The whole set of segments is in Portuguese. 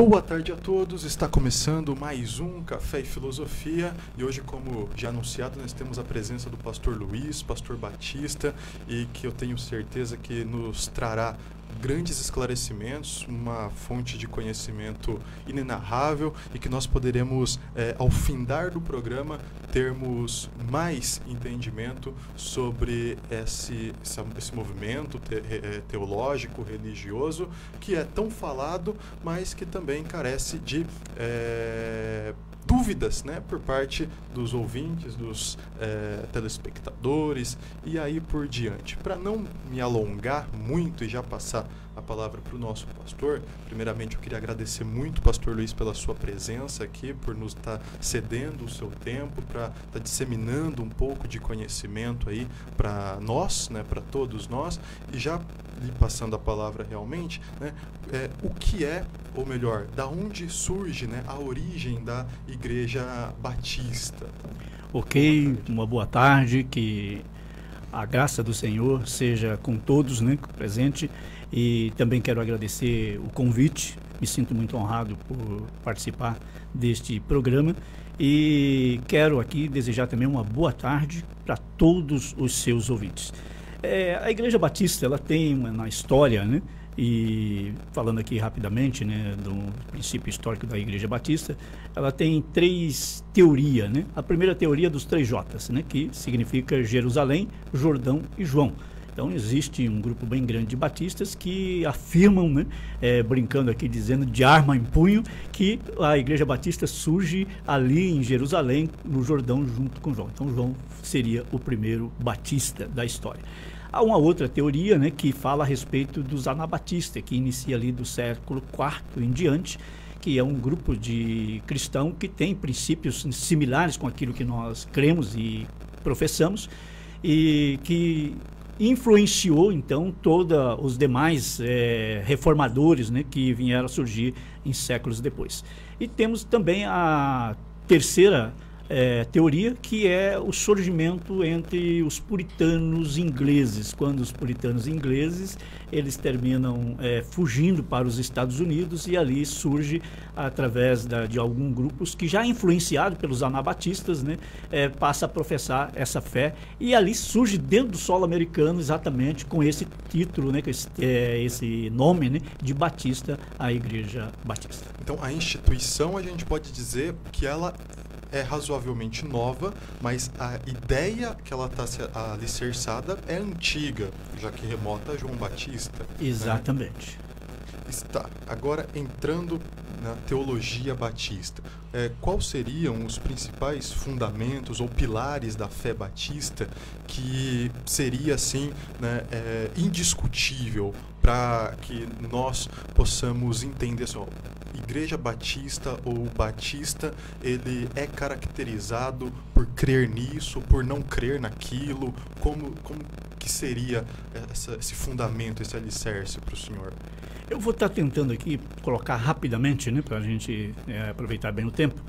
Boa tarde a todos, está começando mais um Café e Filosofia e hoje, como já anunciado, nós temos a presença do pastor Luiz, pastor Batista, e que eu tenho certeza que nos trará grandes esclarecimentos, uma fonte de conhecimento inenarrável e que nós poderemos, ao findar do programa, termos mais entendimento sobre esse movimento teológico, religioso, que é tão falado, mas que também carece de dúvidas, né, por parte dos ouvintes, dos telespectadores e aí por diante. Para não me alongar muito e já passar a palavra para o nosso pastor, primeiramente eu queria agradecer muito, pastor Luiz, pela sua presença aqui, por nos estar cedendo o seu tempo, para estar disseminando um pouco de conhecimento aí para nós, né, para todos nós, e já lhe passando a palavra realmente, né, o que é, ou melhor, da onde surge, né, a origem da Igreja Batista. Ok, uma boa tarde, que a graça do Senhor seja com todos, né, presente, e também quero agradecer o convite, me sinto muito honrado por participar deste programa e quero aqui desejar também uma boa tarde para todos os seus ouvintes. A Igreja Batista, ela tem na história, né, e falando aqui rapidamente, né, do princípio histórico da Igreja Batista, ela tem três teorias, né? A primeira teoria dos três J's, né, que significa Jerusalém, Jordão e João. Então existe um grupo bem grande de batistas que afirmam, né, brincando aqui, dizendo de arma em punho, que a Igreja Batista surge ali em Jerusalém, no Jordão, junto com João. Então João seria o primeiro batista da história. Há uma outra teoria, né, que fala a respeito dos anabatistas, que inicia ali do século IV em diante, que é um grupo de cristãos que tem princípios similares com aquilo que nós cremos e professamos, e que influenciou, então, todos os demais reformadores, né, que vieram a surgir em séculos depois. E temos também a terceira teoria, que é o surgimento entre os puritanos ingleses, quando os puritanos ingleses eles terminam fugindo para os Estados Unidos, e ali surge, através de alguns grupos que já influenciado pelos anabatistas, né, passa a professar essa fé, e ali surge dentro do solo americano exatamente com esse título, né, com esse nome, né, de Batista, a Igreja Batista. Então a instituição, a gente pode dizer que ela é razoavelmente nova, mas a ideia que ela está alicerçada é antiga, já que remota a João Batista. Exatamente. Né? Está. Agora, entrando na teologia batista, quais seriam os principais fundamentos ou pilares da fé batista que seria, assim, né, indiscutível para que nós possamos entender assim, Igreja Batista ou Batista, ele é caracterizado por crer nisso, por não crer naquilo? Como que seria esse fundamento, esse alicerce para o senhor? Eu vou estar tentando aqui colocar rapidamente, né, para a gente aproveitar bem o tempo,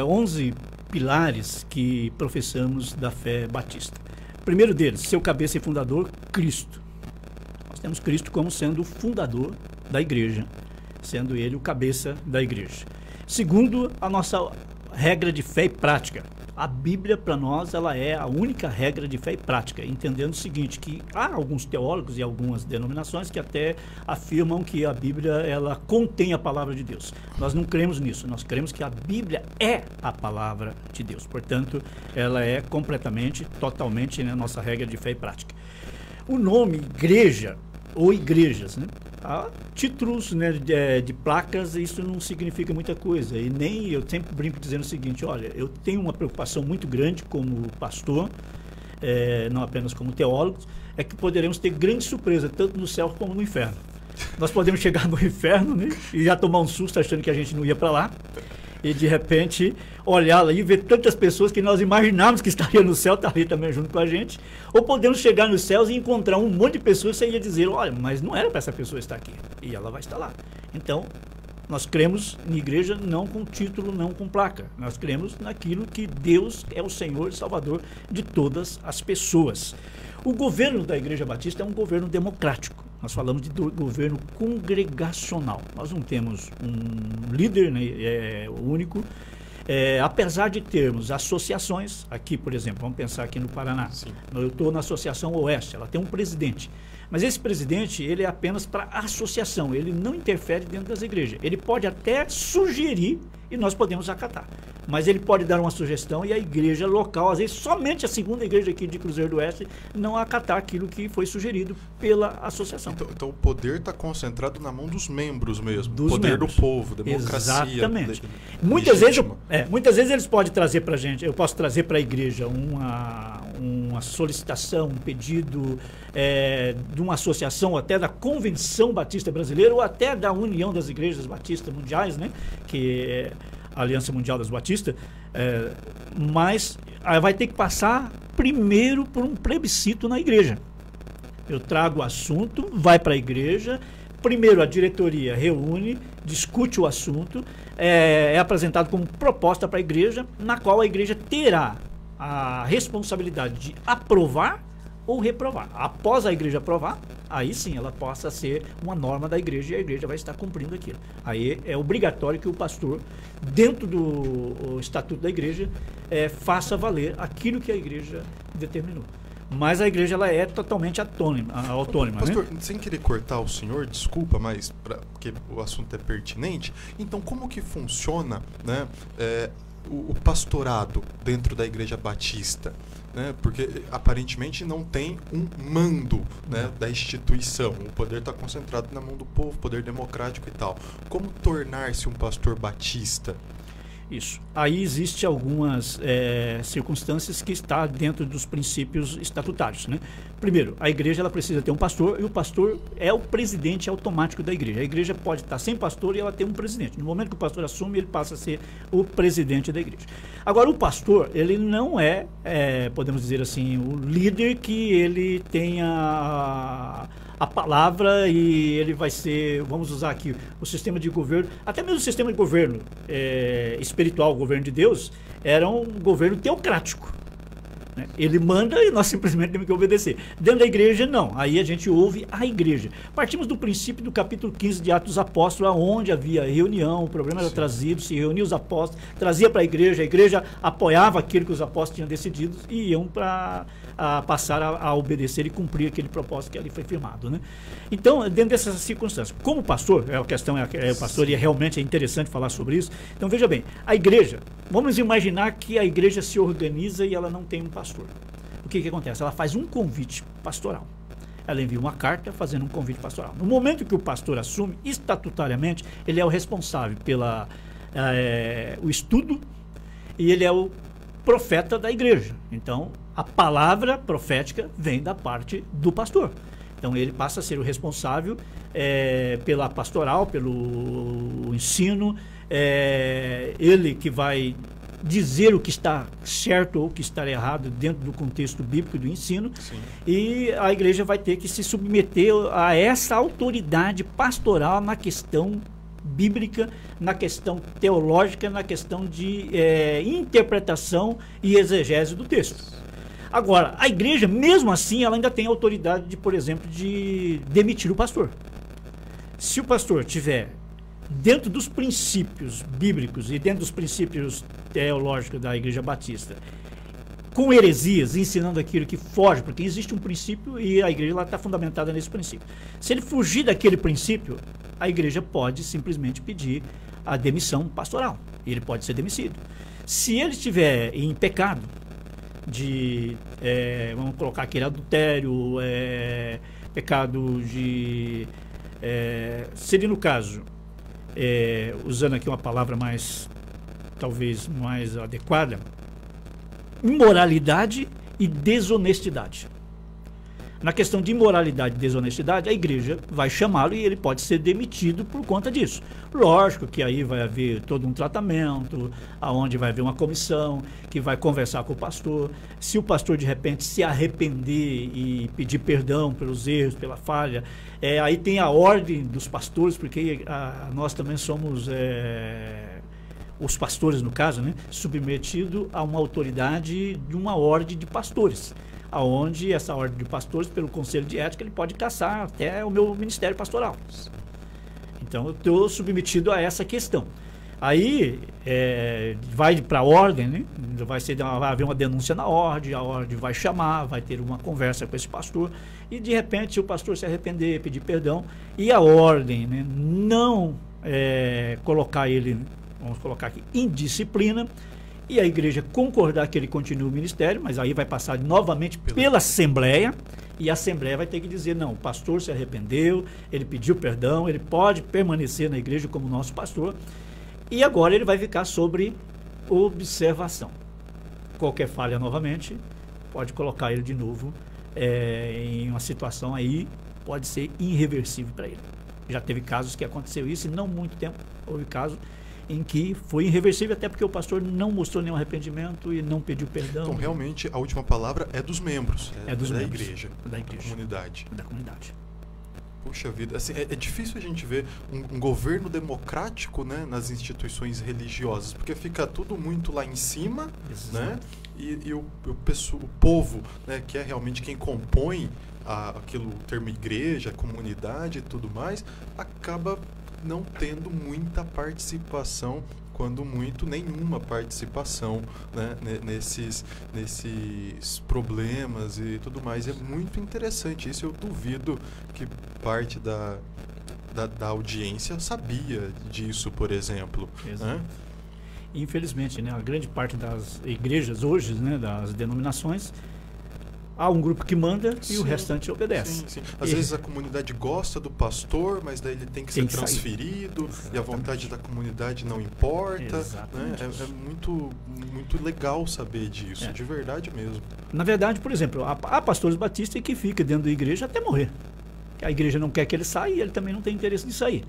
11 pilares que professamos da fé batista. O primeiro deles, seu cabeça e fundador, Cristo. Nós temos Cristo como sendo o fundador da igreja, sendo ele o cabeça da igreja. Segundo, a nossa regra de fé e prática. A Bíblia, para nós, ela é a única regra de fé e prática, entendendo o seguinte, que há alguns teólogos e algumas denominações que até afirmam que a Bíblia, ela contém a palavra de Deus. Nós não cremos nisso, nós cremos que a Bíblia é a palavra de Deus. Portanto, ela é completamente, totalmente, né, nossa regra de fé e prática. O nome igreja, ou igrejas, né? Há títulos, né, de placas, isso não significa muita coisa, e nem eu sempre brinco dizendo o seguinte, olha, eu tenho uma preocupação muito grande como pastor, não apenas como teólogo, é que poderemos ter grande surpresa, tanto no céu como no inferno. Nós podemos chegar no inferno, né, e já tomar um susto achando que a gente não ia para lá, e de repente olhar lá e ver tantas pessoas que nós imaginávamos que estariam no céu, estariam também junto com a gente, ou podemos chegar nos céus e encontrar um monte de pessoas e você ia dizer, olha, mas não era para essa pessoa estar aqui, e ela vai estar lá. Então, nós cremos em igreja não com título, não com placa, nós cremos naquilo que Deus é o Senhor e Salvador de todas as pessoas. O governo da Igreja Batista é um governo democrático. Nós falamos de governo congregacional. Nós não temos um líder, né, único. Apesar de termos associações, aqui, por exemplo, vamos pensar aqui no Paraná. Sim. Eu estou na Associação Oeste, ela tem um presidente. Mas esse presidente, ele é apenas para associação, ele não interfere dentro das igrejas. Ele pode até sugerir e nós podemos acatar. Mas ele pode dar uma sugestão e a igreja local, às vezes somente a segunda igreja aqui de Cruzeiro do Oeste, não acatar aquilo que foi sugerido pela associação. Então o poder está concentrado na mão dos membros mesmo. Dos poder membros. Do povo, democracia. Exatamente. Muitas vezes eles podem trazer para a gente, eu posso trazer para a igreja uma solicitação, um pedido de uma associação, até da Convenção Batista Brasileira, ou até da União das Igrejas Batistas Mundiais, né, que é a Aliança Mundial das Batistas, mas vai ter que passar primeiro por um plebiscito na igreja. Eu trago o assunto, vai para a igreja, primeiro a diretoria reúne, discute o assunto, é apresentado como proposta para a igreja, na qual a igreja terá a responsabilidade de aprovar ou reprovar. Após a igreja aprovar, aí sim ela possa ser uma norma da igreja e a igreja vai estar cumprindo aquilo. Aí é obrigatório que o pastor, dentro do estatuto da igreja, faça valer aquilo que a igreja determinou. Mas a igreja ela é totalmente autônoma. Pastor, né? Sem querer cortar o senhor, desculpa, mas porque o assunto é pertinente. Então, como que funciona, né, o pastorado dentro da Igreja Batista? Né? Porque aparentemente não tem um mando, né, da instituição. O poder está concentrado na mão do povo, poder democrático e tal. Como tornar-se um pastor batista? Isso. Aí existem algumas circunstâncias que estão dentro dos princípios estatutários, né? Primeiro, a igreja ela precisa ter um pastor e o pastor é o presidente automático da igreja. A igreja pode estar sem pastor e ela tem um presidente. No momento que o pastor assume, ele passa a ser o presidente da igreja. Agora, o pastor, ele não podemos dizer assim, o líder que ele tenha a palavra e ele vai ser, vamos usar aqui, o sistema de governo, até mesmo o sistema de governo espiritual, o governo de Deus, era um governo teocrático. Né? Ele manda e nós simplesmente temos que obedecer. Dentro da igreja, não. Aí a gente ouve a igreja. Partimos do princípio do capítulo 15 de Atos dos Apóstolos, onde havia reunião, o problema era trazido, se reunia os apóstolos, trazia para a igreja apoiava aquilo que os apóstolos tinham decidido e iam passar a obedecer e cumprir aquele propósito que ali foi firmado. Né? Então, dentro dessas circunstâncias, como pastor, a questão o pastor, e realmente é interessante falar sobre isso. Então, veja bem, a igreja, vamos imaginar que a igreja se organiza e ela não tem um pastor. O que acontece? Ela faz um convite pastoral. Ela envia uma carta fazendo um convite pastoral. No momento que o pastor assume, estatutariamente, ele é o responsável pelo o estudo e ele é o profeta da igreja. Então, a palavra profética vem da parte do pastor. Então, ele passa a ser o responsável pela pastoral, pelo ensino, ele que vai dizer o que está certo ou o que está errado dentro do contexto bíblico do ensino. Sim. E a igreja vai ter que se submeter a essa autoridade pastoral na questão bíblica, na questão teológica, na questão de interpretação e exegese do texto. Agora, a igreja, mesmo assim, ela ainda tem autoridade de, por exemplo, de demitir o pastor. Se o pastor tiver dentro dos princípios bíblicos e dentro dos princípios teológicos da Igreja Batista, com heresias, ensinando aquilo que foge, porque existe um princípio e a igreja está fundamentada nesse princípio. Se ele fugir daquele princípio, a igreja pode simplesmente pedir a demissão pastoral. Ele pode ser demitido. Se ele estiver em pecado de, vamos colocar aquele adultério, pecado de... seria no caso... usando aqui uma palavra talvez mais adequada, imoralidade e desonestidade. Na questão de imoralidade e desonestidade, a igreja vai chamá-lo e ele pode ser demitido por conta disso. Lógico que aí vai haver todo um tratamento, aonde vai haver uma comissão que vai conversar com o pastor. Se o pastor de repente se arrepender e pedir perdão pelos erros, pela falha, aí tem a ordem dos pastores, porque nós também somos, os pastores no caso, né, submetidos a uma autoridade de uma ordem de pastores. aonde essa ordem de pastores, pelo Conselho de Ética, ele pode caçar até o meu ministério pastoral. Então, eu estou submetido a essa questão. Aí, vai para a ordem, né? Vai haver uma denúncia na ordem, a ordem vai chamar, vai ter uma conversa com esse pastor, e de repente o pastor se arrepender, pedir perdão, e a ordem, né, não colocar ele, vamos colocar aqui, em disciplina, e a igreja concordar que ele continue o ministério, mas aí vai passar novamente pela Assembleia, e a Assembleia vai ter que dizer, não, o pastor se arrependeu, ele pediu perdão, ele pode permanecer na igreja como nosso pastor, e agora ele vai ficar sobre observação. Qualquer falha novamente, pode colocar ele de novo em uma situação aí, pode ser irreversível para ele. Já teve casos que aconteceu isso, e não muito tempo houve casos em que foi irreversível, até porque o pastor não mostrou nenhum arrependimento e não pediu perdão. Então, realmente, a última palavra é dos membros, da igreja, da comunidade. Da comunidade. Puxa vida, assim, é difícil a gente ver um governo democrático, né, nas instituições religiosas, porque fica tudo muito lá em cima, né, e o povo, né, que é realmente quem compõe o termo igreja, comunidade e tudo mais, acaba não tendo muita participação, quando muito nenhuma participação, né, nesses problemas e tudo mais. É muito interessante isso. Eu duvido que parte da audiência sabia disso, por exemplo. Né? Infelizmente, né, a grande parte das igrejas hoje, né, das denominações, há um grupo que manda e o restante obedece. Sim. Às vezes a comunidade gosta do pastor, mas daí ele tem que ser transferido e a vontade da comunidade não importa. Né? É muito, muito legal saber disso, de verdade mesmo. Na verdade, por exemplo, há pastores batistas que ficam dentro da igreja até morrer. A igreja não quer que ele saia e ele também não tem interesse de sair.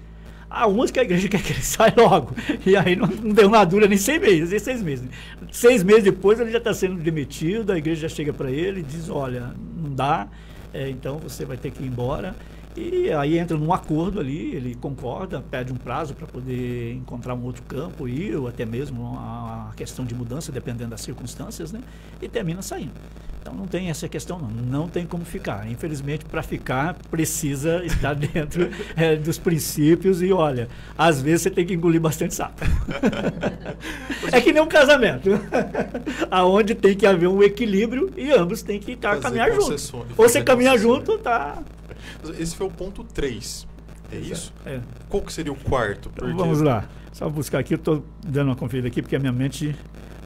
Há uns que a igreja quer que ele saia logo. E aí não deu nada, dura nem 6 meses, 6 meses. 6 meses depois ele já está sendo demitido, a igreja já chega para ele e diz, olha, não dá, então você vai ter que ir embora. E aí entra num acordo ali, ele concorda, pede um prazo para poder encontrar um outro campo, ou até mesmo a questão de mudança, dependendo das circunstâncias, né? E termina saindo. Então não tem essa questão, não tem como ficar. Infelizmente, para ficar, precisa estar dentro dos princípios e, olha, às vezes você tem que engolir bastante sapo. É que nem um casamento, aonde tem que haver um equilíbrio e ambos têm que caminhar juntos. Ou você caminha junto, tá... Esse foi o ponto 3, é isso? Qual que seria o quarto? Então, vamos lá, só buscar aqui, eu estou dando uma conferida aqui, porque a minha mente...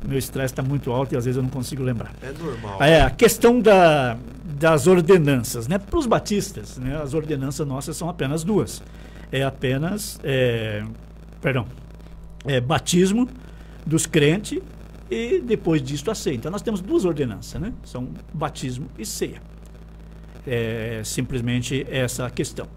Meu estresse está muito alto e às vezes eu não consigo lembrar. É normal. A questão das ordenanças, né? Para os batistas, né? As ordenanças nossas são apenas 2. É apenas, batismo dos crentes e depois disso a ceia. Então nós temos 2 ordenanças, né? São batismo e ceia. Simplesmente essa questão.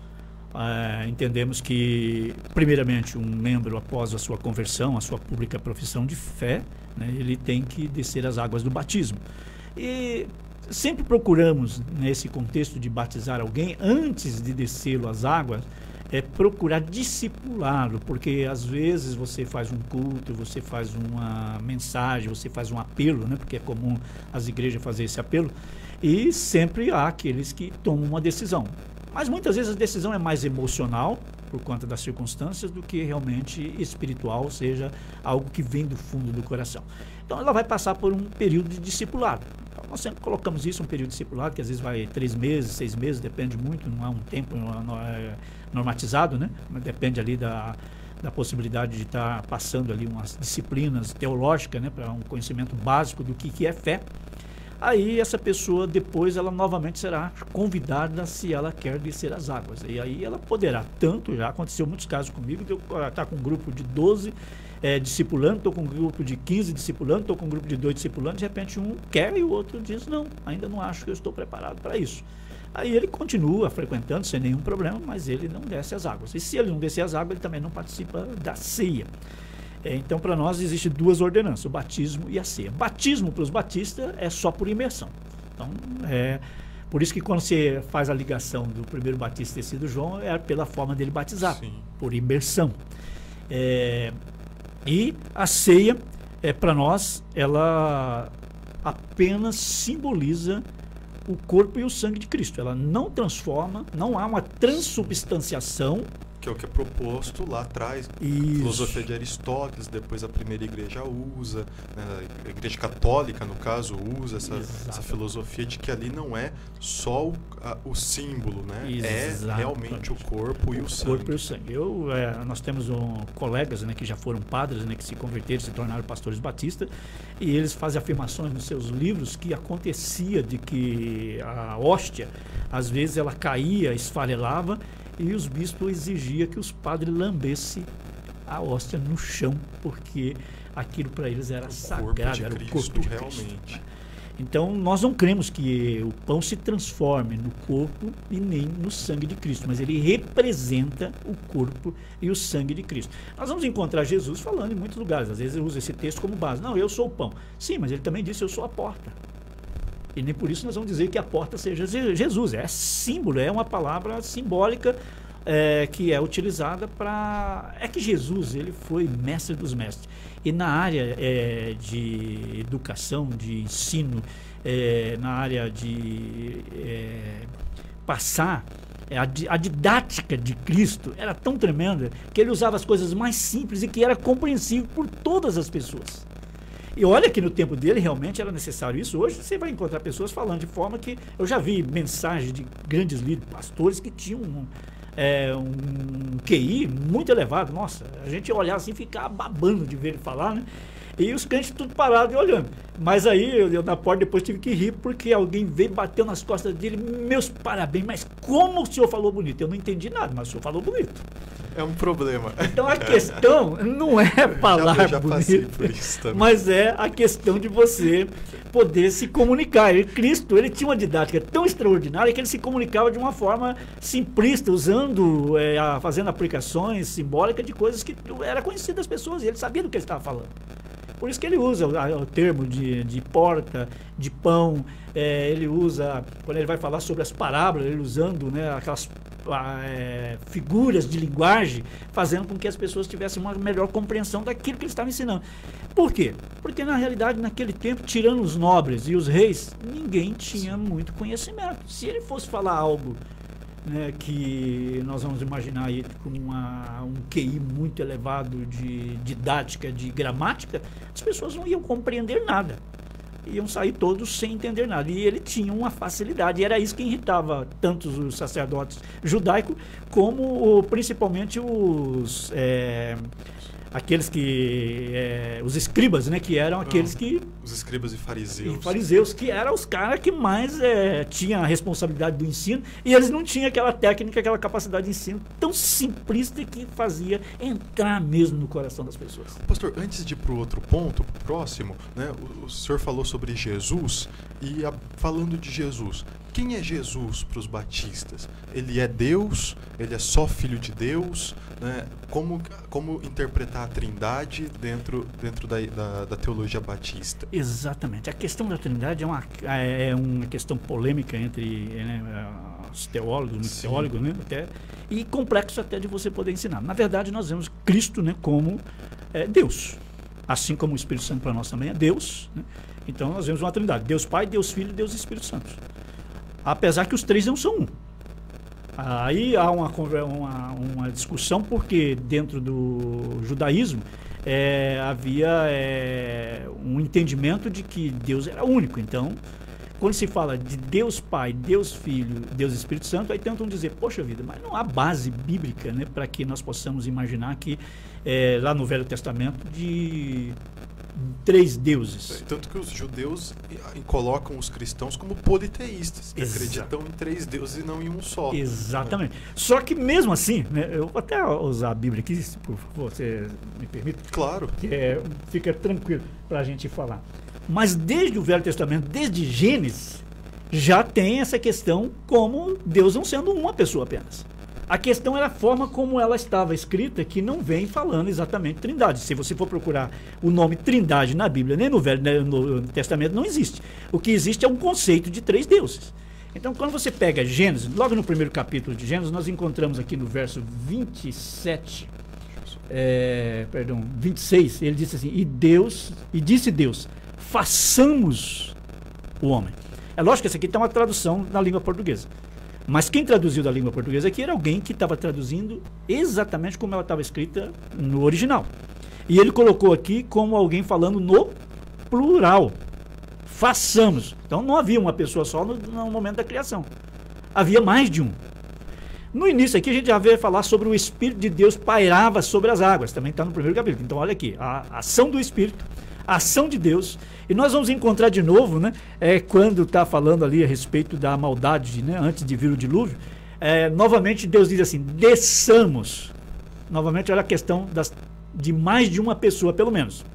Entendemos que, primeiramente, um membro, após a sua conversão, a sua pública profissão de fé, né, ele tem que descer as águas do batismo. E sempre procuramos, nesse contexto de batizar alguém, antes de descê-lo às águas, procurar discipulá-lo, porque às vezes você faz um culto, você faz uma mensagem, você faz um apelo, né, porque é comum as igrejas fazer esse apelo, e sempre há aqueles que tomam uma decisão. Mas muitas vezes a decisão é mais emocional, por conta das circunstâncias, do que realmente espiritual, ou seja, algo que vem do fundo do coração. Então ela vai passar por um período de discipulado. Então, nós sempre colocamos isso, um período de discipulado, que às vezes vai 3 meses, 6 meses, depende muito, não há um tempo normatizado, né? Mas depende ali da possibilidade de estar passando ali umas disciplinas teológicas, né, para um conhecimento básico do que é fé. Aí essa pessoa depois ela novamente será convidada se ela quer descer as águas. E aí ela poderá, tanto já aconteceu muitos casos comigo, de eu estar com um grupo de 12 discipulando, estou com um grupo de 15 discipulando, estou com um grupo de 2 discipulando, de repente um quer e o outro diz, não, ainda não acho que eu estou preparado para isso. Aí ele continua frequentando sem nenhum problema, mas ele não desce as águas. E se ele não descer as águas, ele também não participa da ceia. Então, para nós, existem 2 ordenanças, o batismo e a ceia. Batismo para os batistas é só por imersão. Então, por isso que quando você faz a ligação do primeiro batista ter sido João, é pela forma dele batizar, sim, por imersão. E a ceia, para nós, ela apenas simboliza o corpo e o sangue de Cristo. Ela não transforma, não há uma transubstanciação. Que é o que é proposto lá atrás. A filosofia de Aristóteles, depois a primeira igreja usa, né, a igreja católica, no caso, usa essa filosofia de que ali não é só o símbolo, né? É realmente o corpo e o sangue. O corpo e o sangue. Nós temos colegas, né, que já foram padres, né, que se converteram, se tornaram pastores batistas, e eles fazem afirmações nos seus livros que acontecia de que a hóstia, às vezes ela caía, esfarelava, e os bispos exigiam que os padres lambessem a hóstia no chão, porque aquilo para eles era sagrado, era o corpo de Cristo. Realmente. Então, nós não cremos que o pão se transforme no corpo e nem no sangue de Cristo, mas ele representa o corpo e o sangue de Cristo. Nós vamos encontrar Jesus falando em muitos lugares, às vezes ele usa esse texto como base. Não, eu sou o pão. Sim, mas ele também disse, eu sou a porta. E nem por isso nós vamos dizer que a porta seja Jesus. É símbolo, é uma palavra simbólica que é utilizada para... É que Jesus, ele foi mestre dos mestres. E na área de educação, de ensino, na área de passar, a didática de Cristo era tão tremenda que ele usava as coisas mais simples e que era compreensível por todas as pessoas. E olha que no tempo dele realmente era necessário isso. Hoje você vai encontrar pessoas falando de forma que... Eu já vi mensagens de grandes líderes, pastores que tinham um QI muito elevado. Nossa, a gente olhar assim, ficar babando de ver ele falar, né? E os crentes tudo parado e olhando. Mas aí eu na porta depois tive que rir porque alguém veio, bateu nas costas dele. Meus parabéns, mas como o senhor falou bonito? Eu não entendi nada, mas o senhor falou bonito. É um problema. Então a questão não é falar já bonito, por isso também. mas é a questão de você poder se comunicar. Cristo, ele tinha uma didática tão extraordinária que ele se comunicava de uma forma simplista, usando, fazendo aplicações simbólicas de coisas que era conhecido das pessoas e ele sabia do que ele estava falando. Por isso que ele usa o termo de porta, de pão, ele usa, quando ele vai falar sobre as parábolas, ele usando, né, aquelas figuras de linguagem, fazendo com que as pessoas tivessem uma melhor compreensão daquilo que ele estava ensinando. Por quê? Porque na realidade, naquele tempo, tirando os nobres e os reis, ninguém tinha muito conhecimento. Se ele fosse falar algo, né, que nós vamos imaginar aí com um QI muito elevado de didática, de gramática, as pessoas não iam compreender nada. Iam sair todos sem entender nada. E ele tinha uma facilidade. E era isso que irritava tanto os sacerdotes judaicos, como principalmente aqueles que... os escribas, né? Que eram aqueles que... Os escribas e fariseus. E fariseus, que eram os caras que mais tinham a responsabilidade do ensino. E eles não tinham aquela técnica, aquela capacidade de ensino tão simplista que fazia entrar mesmo no coração das pessoas. Pastor, antes de ir para o outro ponto, próximo, né? O senhor falou sobre Jesus. E falando de Jesus, quem é Jesus para os batistas? Ele é Deus? Ele é só filho de Deus? Né? Como interpretar a Trindade dentro da teologia batista? Exatamente. A questão da Trindade é uma questão polêmica entre os teólogos, muitos teólogos, né? E complexo até de você poder ensinar. Na verdade, nós vemos Cristo, né, como Deus. Assim como o Espírito Santo para nós também é Deus, né? Então nós vemos uma Trindade. Deus Pai, Deus Filho e Deus Espírito Santo. Apesar que os três não são um. Aí há uma discussão porque dentro do judaísmo havia um entendimento de que Deus era único. Então, quando se fala de Deus Pai, Deus Filho, Deus Espírito Santo, aí tentam dizer, poxa vida, mas não há base bíblica, né, para que nós possamos imaginar que lá no Velho Testamento de três deuses. Tanto que os judeus colocam os cristãos como politeístas, que acreditam em três deuses e não em um só. Exatamente. Só que mesmo assim, né, eu vou até usar a Bíblia aqui, se por favor, você me permite? Claro. Que fica tranquilo para a gente falar. Mas desde o Velho Testamento, desde Gênesis, já tem essa questão como Deus não sendo uma pessoa apenas. A questão era a forma como ela estava escrita, que não vem falando exatamente Trindade. Se você for procurar o nome Trindade na Bíblia, nem no Testamento, não existe. O que existe é um conceito de três deuses. Então, quando você pega Gênesis, logo no primeiro capítulo de Gênesis, nós encontramos aqui no verso 26, ele disse assim, e disse Deus, façamos o homem. É lógico que essa aqui está uma tradução na língua portuguesa. Mas quem traduziu da língua portuguesa aqui era alguém que estava traduzindo exatamente como ela estava escrita no original. E ele colocou aqui como alguém falando no plural. Façamos. Então não havia uma pessoa só no momento da criação. Havia mais de um. No início aqui a gente já veio falar sobre o Espírito de Deus pairava sobre as águas. Também está no primeiro capítulo. Então olha aqui, a ação do Espírito, a ação de Deus. E nós vamos encontrar de novo, né? Quando está falando ali a respeito da maldade, né? Antes de vir o dilúvio. Novamente Deus diz assim, desçamos. Novamente olha a questão de mais de uma pessoa, pelo menos.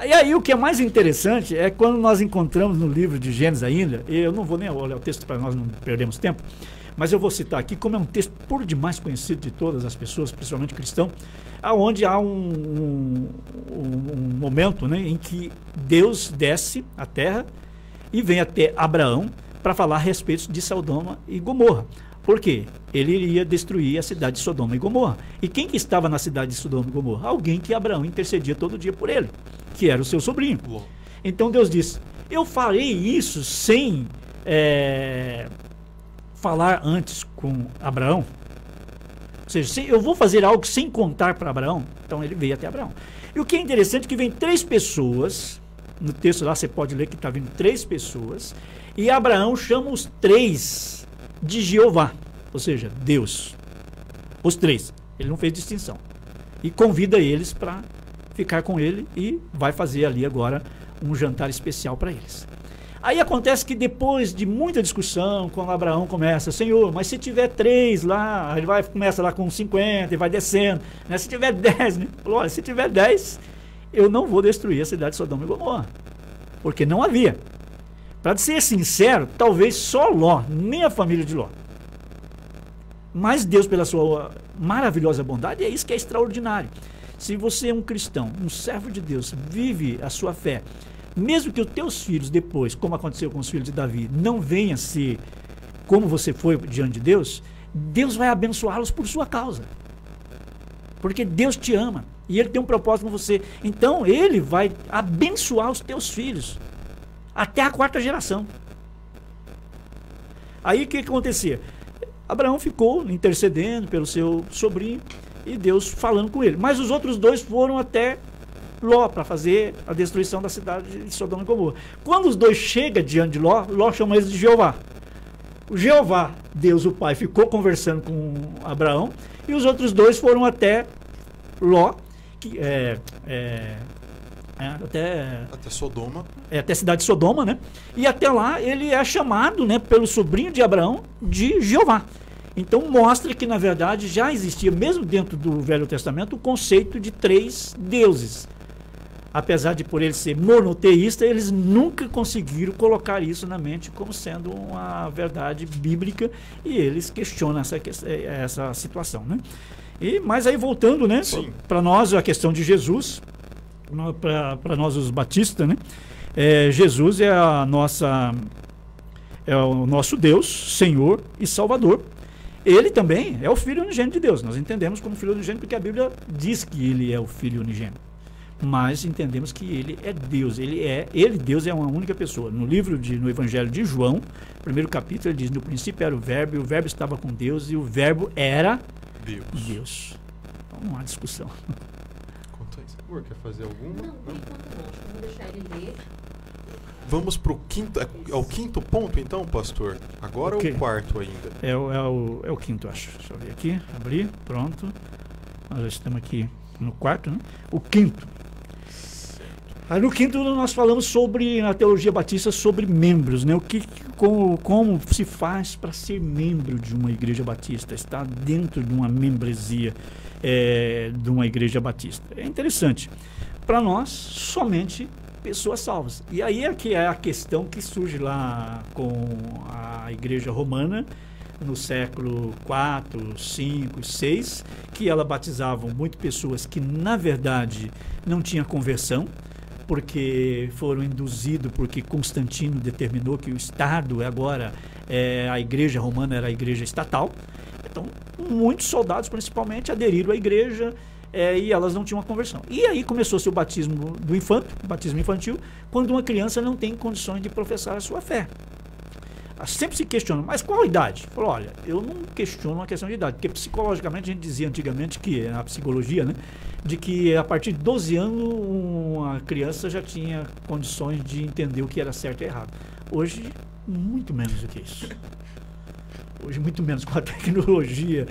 E aí o que é mais interessante é quando nós encontramos no livro de Gênesis ainda, eu não vou nem olhar o texto para nós não perdermos tempo, mas eu vou citar aqui, como é um texto por demais conhecido de todas as pessoas, principalmente cristãos, onde há um momento, né, em que Deus desce à terra e vem até Abraão para falar a respeito de Sodoma e Gomorra. Por quê? Ele iria destruir a cidade de Sodoma e Gomorra. E quem que estava na cidade de Sodoma e Gomorra? Alguém que Abraão intercedia todo dia por ele, que era o seu sobrinho. Então Deus disse, eu farei isso sem falar antes com Abraão. Ou seja, eu vou fazer algo sem contar para Abraão. Então ele veio até Abraão. E o que é interessante é que vem 3 pessoas, no texto lá você pode ler que está vindo 3 pessoas, e Abraão chama os 3 de Jeová, ou seja, Deus. Os 3. Ele não fez distinção. E convida eles para ficar com ele e vai fazer ali agora um jantar especial para eles. Aí acontece que depois de muita discussão, quando Abraão começa, Senhor, mas se tiver 3 lá, ele começa lá com 50 e vai descendo, né? Se tiver 10, né? Falou, olha, se tiver 10, eu não vou destruir a cidade de Sodoma e Gomorra, porque não havia. Para ser sincero, talvez só Ló, nem a família de Ló. Mas Deus, pela sua maravilhosa bondade, é isso que é extraordinário. Se você é um cristão, um servo de Deus, vive a sua fé, mesmo que os teus filhos depois, como aconteceu com os filhos de Davi, não venham ser como você foi diante de Deus, Deus vai abençoá-los por sua causa. Porque Deus te ama e Ele tem um propósito com você. Então Ele vai abençoar os teus filhos até a 4ª geração. Aí o que acontecia? Abraão ficou intercedendo pelo seu sobrinho e Deus falando com ele. Mas os outros 2 foram até Ló para fazer a destruição da cidade de Sodoma e Gomorra. Quando os 2 chegam diante de Ló, Ló chama eles de Jeová. O Jeová, Deus o Pai, ficou conversando com Abraão e os outros 2 foram até Ló, que até Sodoma. Até a cidade de Sodoma, né? E até lá ele é chamado, né, pelo sobrinho de Abraão de Jeová. Então mostra que, na verdade, já existia, mesmo dentro do Velho Testamento, o conceito de 3 deuses. Apesar de por ele ser monoteísta, eles nunca conseguiram colocar isso na mente como sendo uma verdade bíblica e eles questionam essa situação, né? Mas aí voltando, né, para nós a questão de Jesus, para nós os batistas, né? Jesus é o nosso Deus, Senhor e Salvador. Ele também é o Filho unigênito de Deus. Nós entendemos como Filho unigênito porque a Bíblia diz que ele é o Filho unigênito. Mas entendemos que ele é Deus. Deus é uma única pessoa. No Evangelho de João, primeiro capítulo, ele diz, no princípio era o Verbo, e o Verbo estava com Deus, e o Verbo era Deus. Então não há discussão. Quanto a isso, quer fazer alguma? Não, por enquanto não. Acho que eu vou deixar ele ler. Vamos para o 5º. É o 5º ponto, então, pastor? Agora ou o 4º ainda? É o 5º, acho. Deixa eu ver aqui. Abrir. Pronto. Nós já estamos aqui no 4º, né? O 5º. Aí no 5º nós falamos na teologia batista, sobre membros, né? Como se faz para ser membro de uma igreja batista, estar dentro de uma membresia de uma igreja batista. É interessante. Para nós, somente pessoas salvas. E aí é que é a questão que surge lá com a igreja romana, no século 4, 5, 6, que ela batizavam muito pessoas que, na verdade, não tinham conversão, porque foram induzidos, porque Constantino determinou que o Estado agora, a igreja romana era a igreja estatal. Então, muitos soldados, principalmente, aderiram à igreja e elas não tinham uma conversão. E aí começou-se o batismo do infanto, o batismo infantil, quando uma criança não tem condições de professar a sua fé. sempre se questiona, mas qual a idade? Falou, olha, eu não questiono a questão de idade, porque psicologicamente a gente dizia antigamente que, na psicologia, né, de que a partir de 12 anos uma criança já tinha condições de entender o que era certo e errado. Hoje, muito menos do que isso. Hoje, muito menos com a tecnologia,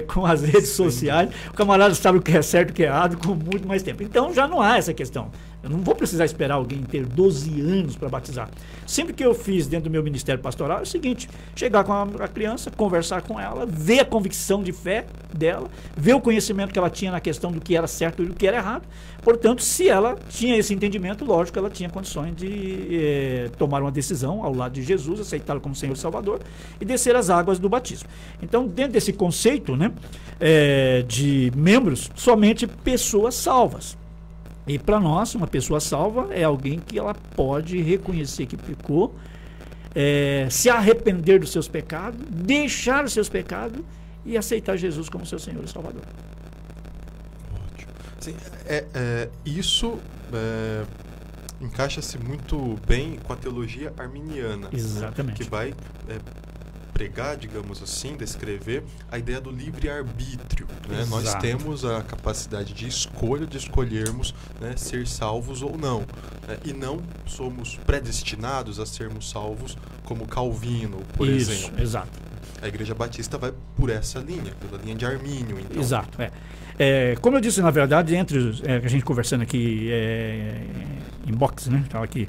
com as redes sociais, o camarada sabe o que é certo e o que é errado com muito mais tempo. Então, já não há essa questão. Eu não vou precisar esperar alguém ter 12 anos para batizar. Sempre que eu fiz dentro do meu ministério pastoral, é o seguinte, chegar com a criança, conversar com ela, ver a convicção de fé dela, ver o conhecimento que ela tinha na questão do que era certo e do que era errado. Portanto, se ela tinha esse entendimento, lógico, ela tinha condições de tomar uma decisão ao lado de Jesus, aceitá-lo como Senhor e Salvador e descer as águas do batismo. Então, dentro desse conceito, né, de membros, somente pessoas salvas. E para nós, uma pessoa salva é alguém que ela pode reconhecer que pecou, se arrepender dos seus pecados, deixar os seus pecados e aceitar Jesus como seu Senhor e Salvador. Ótimo. Sim, isso encaixa-se muito bem com a teologia arminiana. Exatamente. Né, que vai pregar, digamos assim, descrever a ideia do livre-arbítrio. Né? Nós temos a capacidade de escolha, de escolhermos, né, ser salvos ou não. Né? E não somos predestinados a sermos salvos como Calvino, por exemplo. Exato. A Igreja Batista vai por essa linha, pela linha de Armínio. Então. Exato. Como eu disse, na verdade, entre a gente conversando aqui em box, né? Estava aqui.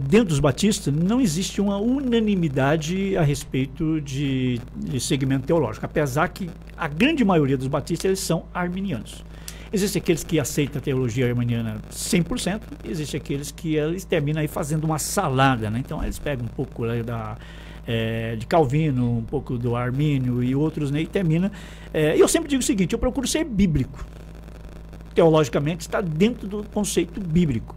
Dentro dos batistas não existe uma unanimidade a respeito de segmento teológico, apesar que a grande maioria dos batistas eles são arminianos. Existem aqueles que aceitam a teologia arminiana 100%, existem aqueles que eles terminam aí fazendo uma salada, né? Então eles pegam um pouco de Calvino, um pouco do Armínio e outros, né? E termina. Eu sempre digo o seguinte, eu procuro ser bíblico. Teologicamente está dentro do conceito bíblico.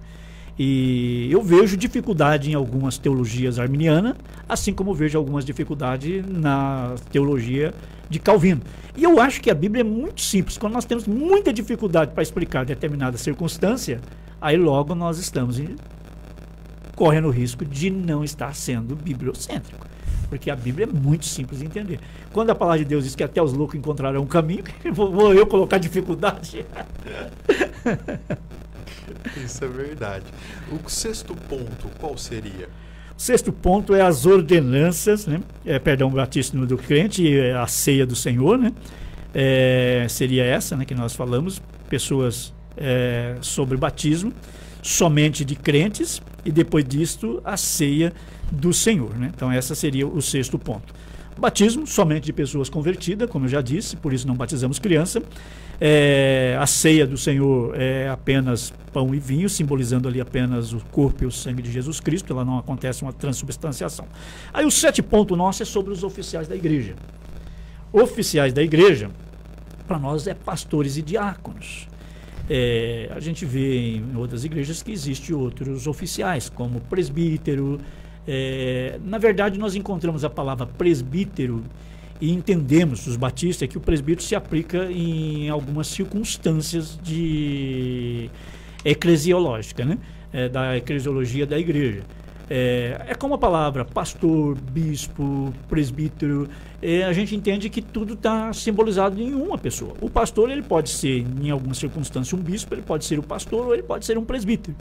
E eu vejo dificuldade em algumas teologias arminianas, assim como vejo algumas dificuldades na teologia de Calvino. E eu acho que a Bíblia é muito simples. Quando nós temos muita dificuldade para explicar determinada circunstância, aí logo nós estamos correndo o risco de não estar sendo bibliocêntrico. Porque a Bíblia é muito simples de entender. Quando a palavra de Deus diz que até os loucos encontrarão um caminho, vou eu colocar dificuldade? Isso é verdade. O sexto ponto, qual seria? O sexto ponto é as ordenanças, né? O batismo do crente e a ceia do Senhor, né? Seria essa, né, que nós falamos, pessoas sobre batismo, somente de crentes, e depois disto a ceia do Senhor, né? Então essa seria o sexto ponto. Batismo somente de pessoas convertidas, como eu já disse, por isso não batizamos criança. A ceia do Senhor é apenas pão e vinho, simbolizando ali apenas o corpo e o sangue de Jesus Cristo, ela não acontece uma transubstanciação. Aí o 7 ponto nosso é sobre os oficiais da igreja. Oficiais da igreja, para nós, é pastores e diáconos. A gente vê em outras igrejas que existem outros oficiais, como presbítero. Na verdade, nós encontramos a palavra presbítero e entendemos, os batistas, que o presbítero se aplica em algumas circunstâncias eclesiológicas, né? Da eclesiologia da igreja. Como a palavra pastor, bispo, presbítero, a gente entende que tudo está simbolizado em uma pessoa. O pastor, ele pode ser, em alguma circunstância, um bispo, ele pode ser o pastor ou ele pode ser um presbítero.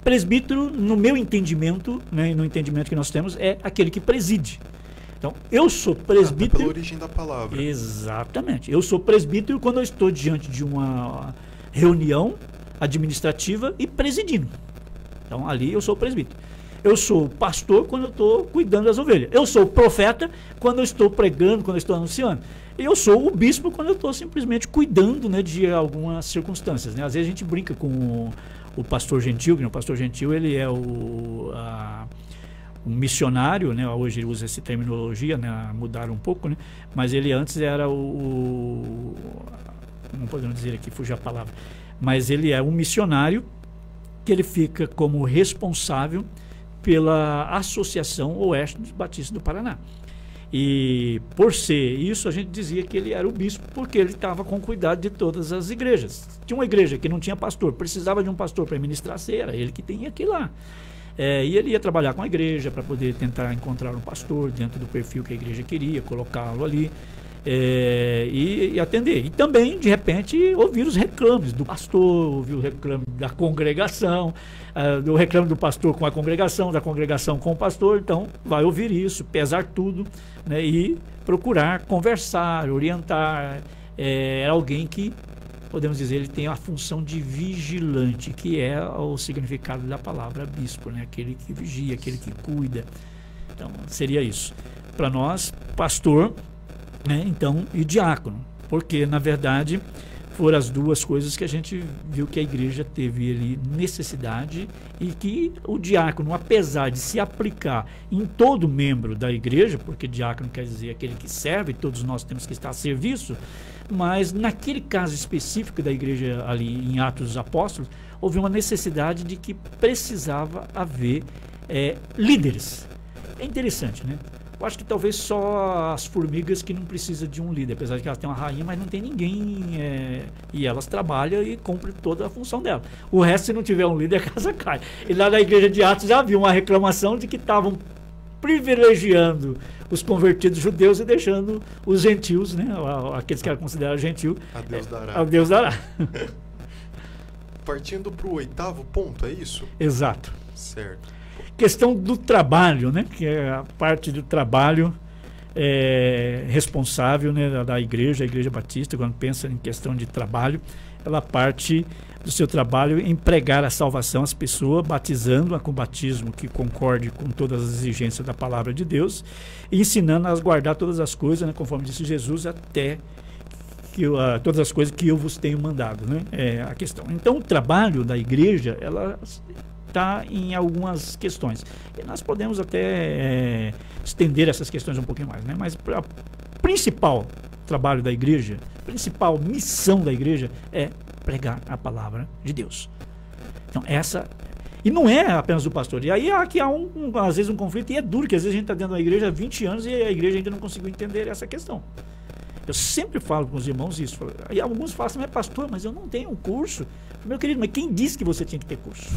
Presbítero, no meu entendimento, né, no entendimento que nós temos, é aquele que preside. Então, eu sou presbítero... pela origem da palavra. Exatamente. Eu sou presbítero quando eu estou diante de uma reunião administrativa e presidindo. Então, ali eu sou presbítero. Eu sou pastor quando eu estou cuidando das ovelhas. Eu sou profeta quando eu estou pregando, quando eu estou anunciando. E eu sou o bispo quando eu estou simplesmente cuidando, né, de algumas circunstâncias, né? Às vezes a gente brinca com o pastor gentil, que o pastor gentil ele é um missionário, né? Hoje ele usa essa terminologia, né? Mudaram um pouco, né? Mas ele antes era não podemos dizer aqui, fugir a palavra, mas ele é um missionário que ele fica como responsável pela Associação Oeste dos Batistas do Paraná. E por ser isso, a gente dizia que ele era o bispo, porque ele estava com cuidado de todas as igrejas. Tinha uma igreja que não tinha pastor, precisava de um pastor para ministrar a ceia, era ele que tinha que ir lá. E ele ia trabalhar com a igreja para poder tentar encontrar um pastor dentro do perfil que a igreja queria, colocá-lo ali e atender. E também, de repente, ouvir os reclames do pastor, ouvir o reclame da congregação, do reclame do pastor com a congregação, da congregação com o pastor. Então, vai ouvir isso, pesar tudo, né, e procurar conversar, orientar. É alguém que, podemos dizer, ele tem a função de vigilante, que é o significado da palavra bispo, né? Aquele que vigia, aquele que cuida. Então, seria isso. Para nós, pastor, né? Então, e diácono, porque, na verdade, foram as duas coisas que a gente viu que a igreja teve ali necessidade, e que o diácono, apesar de se aplicar em todo membro da igreja, porque diácono quer dizer aquele que serve, todos nós temos que estar a serviço, mas naquele caso específico da igreja ali em Atos dos Apóstolos, houve uma necessidade de que precisava haver líderes. É interessante, né? Eu acho que talvez só as formigas que não precisam de um líder, apesar de que elas têm uma rainha, mas não tem ninguém, e elas trabalham e cumprem toda a função dela. O resto, se não tiver um líder, a casa cai. E lá na igreja de Atos já havia uma reclamação de que estavam privilegiando os convertidos judeus e deixando os gentios, né, aqueles que eram considerados gentil, a Deus dará. Partindo para o 8º ponto, é isso? Exato. Certo. Questão do trabalho, né, que é a parte do trabalho responsável, né, da igreja, a Igreja Batista, quando pensa em questão de trabalho, ela parte do seu trabalho em pregar a salvação às pessoas, batizando-a com batismo que concorde com todas as exigências da palavra de Deus, e ensinando-as a guardar todas as coisas, né, conforme disse Jesus, até que todas as coisas que eu vos tenho mandado, né, é a questão. Então, o trabalho da igreja, ela está em algumas questões. E nós podemos até estender essas questões um pouquinho mais, né, mas o principal trabalho da igreja, a principal missão da igreja é pregar a palavra de Deus. Então, e não é apenas do pastor. E aí aqui há às vezes um conflito, e é duro, que às vezes a gente está dentro da igreja há 20 anos e a igreja ainda não conseguiu entender essa questão. Eu sempre falo com os irmãos isso. E alguns falam assim, mas pastor, mas eu não tenho um curso. Meu querido, mas quem disse que você tinha que ter curso?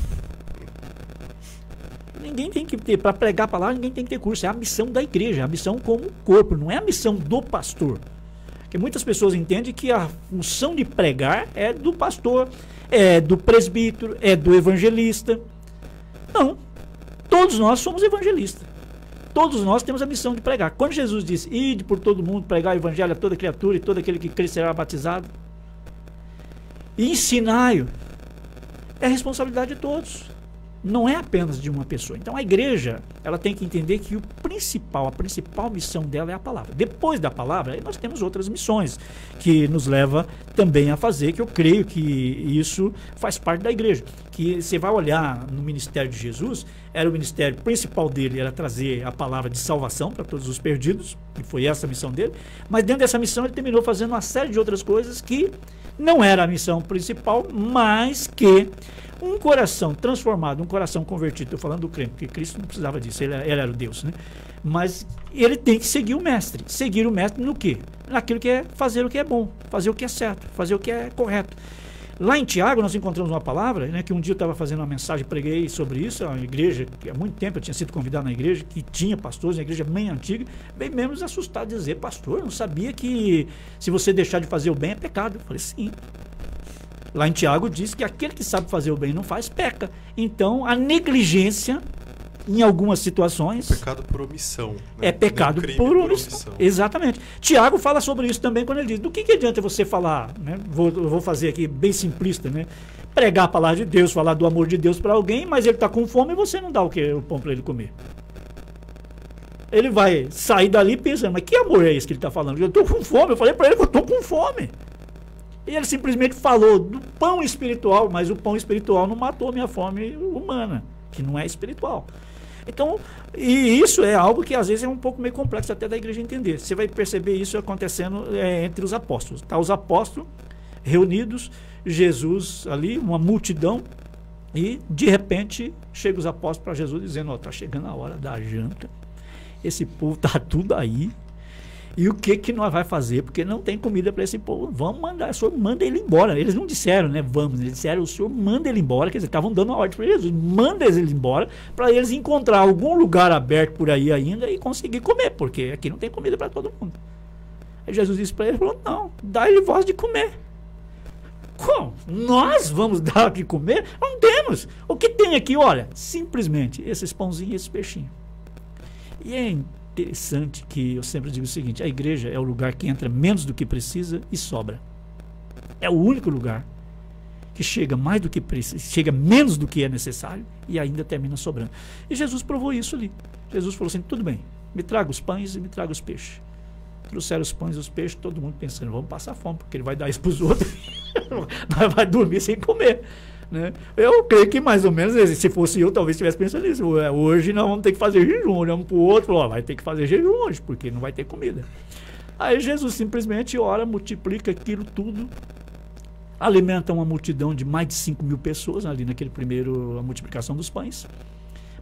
Ninguém tem que ter, para pregar a palavra, ninguém tem que ter curso. É a missão da igreja, é a missão como corpo, não é a missão do pastor. Porque muitas pessoas entendem que a função de pregar é do pastor, é do presbítero, é do evangelista. Não. Todos nós somos evangelistas. Todos nós temos a missão de pregar. Quando Jesus disse, ide por todo mundo, pregar o evangelho a toda criatura, e todo aquele que crer será batizado, e ensinai-o, é a responsabilidade de todos. Não é apenas de uma pessoa. Então a igreja, ela tem que entender que a principal missão dela é a palavra. Depois da palavra, aí nós temos outras missões que nos leva também a fazer, que eu creio que isso faz parte da igreja. Que você vai olhar no ministério de Jesus, era o ministério principal dele, era trazer a palavra de salvação para todos os perdidos, e foi essa a missão dele, mas dentro dessa missão ele terminou fazendo uma série de outras coisas que não era a missão principal, mas que um coração transformado, um coração convertido, estou falando do crente, porque Cristo não precisava disso, ele era o Deus, né? Mas ele tem que seguir o mestre no quê? Naquilo que é fazer o que é bom, fazer o que é certo, fazer o que é correto. Lá em Tiago nós encontramos uma palavra, né, que um dia eu estava fazendo uma mensagem, preguei sobre isso, a igreja, que há muito tempo eu tinha sido convidado na igreja, que tinha pastores, uma igreja bem antiga, bem menos assustado de dizer, pastor, eu não sabia que se você deixar de fazer o bem é pecado. Eu falei, sim. Lá em Tiago diz que aquele que sabe fazer o bem e não faz, peca. Então, a negligência, em algumas situações... Pecado por omissão. Né? É pecado por omissão. Exatamente. Tiago fala sobre isso também quando ele diz, do que adianta você falar, né? Eu vou fazer aqui bem simplista, né? Pregar a palavra de Deus, falar do amor de Deus para alguém, mas ele está com fome e você não dá o pão para ele comer. Ele vai sair dali pensando, mas que amor é esse que ele está falando? Eu estou com fome. Eu falei para ele que eu estou com fome. E ele simplesmente falou do pão espiritual, mas o pão espiritual não matou a minha fome humana, que não é espiritual. Então, e isso é algo que às vezes é um pouco meio complexo até da igreja entender. Você vai perceber isso acontecendo entre os apóstolos. Tá? Os apóstolos reunidos, Jesus ali, uma multidão, e de repente chega os apóstolos para Jesus dizendo, está chegando a hora da janta, esse povo está tudo aí, E o que nós vai fazer? Porque não tem comida para esse povo. Vamos mandar, o senhor manda ele embora. Eles não disseram, né? Vamos, eles disseram, o senhor manda ele embora. Quer dizer, estavam dando a ordem para Jesus, manda eles embora para eles encontrar algum lugar aberto por aí ainda e conseguir comer, porque aqui não tem comida para todo mundo. Aí Jesus disse para ele, falou, não, dá-lhe voz de comer. Como? Nós vamos dar de comer? Não temos. O que tem aqui, olha, simplesmente esses pãozinhos e esses peixinhos. E é interessante que eu sempre digo o seguinte, a igreja é o lugar que entra menos do que precisa e sobra. É o único lugar que chega mais do que precisa, chega menos do que é necessário e ainda termina sobrando. E Jesus provou isso ali. Jesus falou assim, tudo bem, me traga os pães e me traga os peixes. Trouxeram os pães e os peixes, todo mundo pensando, vamos passar fome, porque ele vai dar isso para os outros. Nós vai dormir sem comer. Né? Eu creio que mais ou menos, se fosse eu, talvez estivesse pensando nisso. Hoje nós vamos ter que fazer jejum. Olhamos para o outro, falou, vai ter que fazer jejum hoje, porque não vai ter comida. Aí Jesus simplesmente ora, multiplica aquilo tudo, alimenta uma multidão de mais de 5 mil pessoas ali naquele primeiro, a multiplicação dos pães.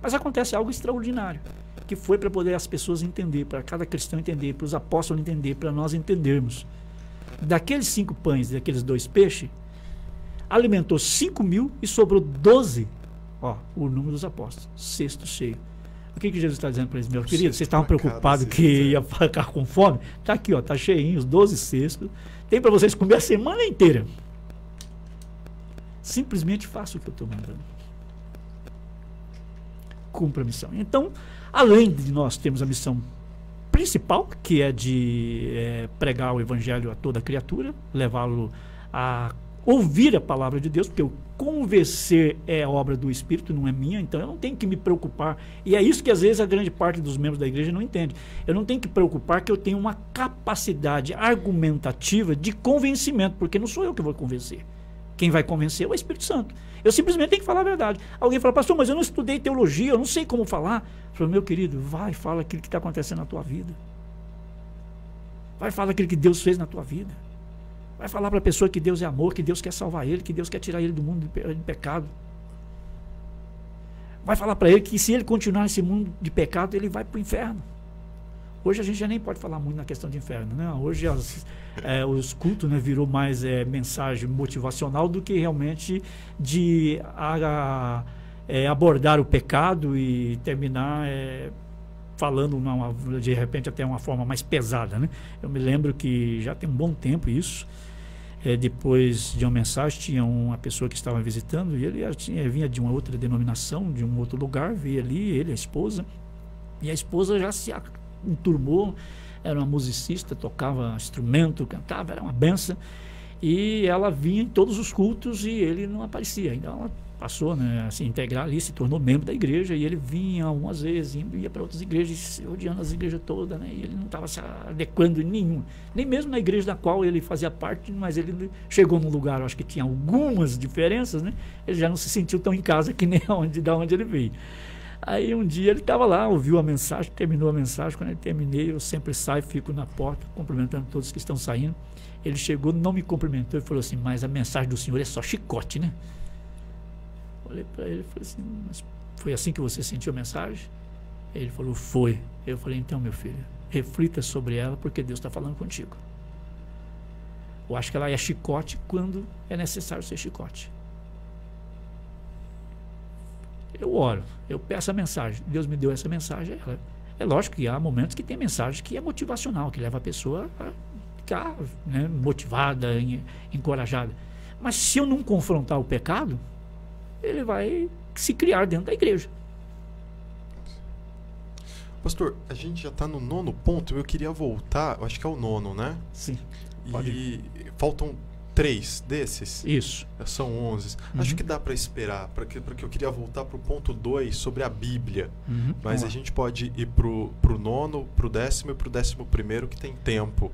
Mas acontece algo extraordinário, que foi para poder as pessoas entender, para cada cristão entender, para os apóstolos entender, para nós entendermos. Daqueles 5 pães e daqueles 2 peixes, alimentou 5 mil e sobrou 12, ó, o número dos apóstolos, cesto cheio. O que Jesus está dizendo para eles, meus queridos? Vocês estavam preocupados que ia ficar com fome? Está aqui, ó, está cheinho, os 12 cestos. Tem para vocês comer a semana inteira. Simplesmente faça o que eu estou mandando. Cumpra a missão. Então, além de nós termos a missão principal, que é de pregar o evangelho a toda criatura, levá-lo a ouvir a palavra de Deus, porque o convencer é obra do Espírito, não é minha, então eu não tenho que me preocupar, e é isso que às vezes a grande parte dos membros da igreja não entende. Eu não tenho que preocupar que eu tenho uma capacidade argumentativa de convencimento, porque não sou eu que vou convencer. Quem vai convencer é o Espírito Santo. Eu simplesmente tenho que falar a verdade. Alguém fala, pastor, mas eu não estudei teologia, eu não sei como falar. Eu falo, meu querido, vai, fala aquilo que está acontecendo na tua vida. Vai, fala aquilo que Deus fez na tua vida. Vai falar para a pessoa que Deus é amor, que Deus quer salvar ele, que Deus quer tirar ele do mundo de pecado. Vai falar para ele que se ele continuar nesse mundo de pecado, ele vai para o inferno. Hoje a gente já nem pode falar muito na questão de inferno, né? Hoje os cultos, né, virou mais mensagem motivacional do que realmente de abordar o pecado e terminar falando de repente até uma forma mais pesada, né? Eu me lembro que já tem um bom tempo isso. Depois de uma mensagem, tinha uma pessoa que estava visitando e ele vinha de uma outra denominação, de um outro lugar, veio ali, ele, a esposa, e a esposa já se enturmou, era uma musicista, tocava instrumento, cantava, era uma benção, e ela vinha em todos os cultos e ele não aparecia. Então ela passou, né, a se integrar ali, se tornou membro da igreja, e ele vinha algumas vezes, ia para outras igrejas, rodeando as igrejas todas, né, e ele não estava se adequando em nenhum, nem mesmo na igreja da qual ele fazia parte, mas ele chegou num lugar, eu acho que tinha algumas diferenças, né, ele já não se sentiu tão em casa que nem da onde ele veio. Aí um dia ele estava lá, ouviu a mensagem, terminou a mensagem. Quando eu terminei, eu sempre saio, fico na porta, cumprimentando todos que estão saindo. Ele chegou, não me cumprimentou e falou assim, mas a mensagem do senhor é só chicote, né? Olhei para ele e falei assim, mas foi assim que você sentiu a mensagem? Ele falou, foi. Eu falei, então, meu filho, reflita sobre ela, porque Deus está falando contigo. Eu acho que ela é chicote quando é necessário ser chicote. Eu oro, eu peço a mensagem, Deus me deu essa mensagem. É lógico que há momentos que tem mensagem que é motivacional, que leva a pessoa a ficar, né, motivada, encorajada. Mas se eu não confrontar o pecado, ele vai se criar dentro da igreja. Pastor, a gente já está no 9º ponto, eu queria voltar, eu acho que é o 9º, né? Sim. E faltam 3 desses? Isso. São 11. Acho que dá para esperar, porque eu queria voltar para o ponto 2 sobre a Bíblia. Mas a gente pode ir para o 9º, para o 10º e para o 11º, que tem tempo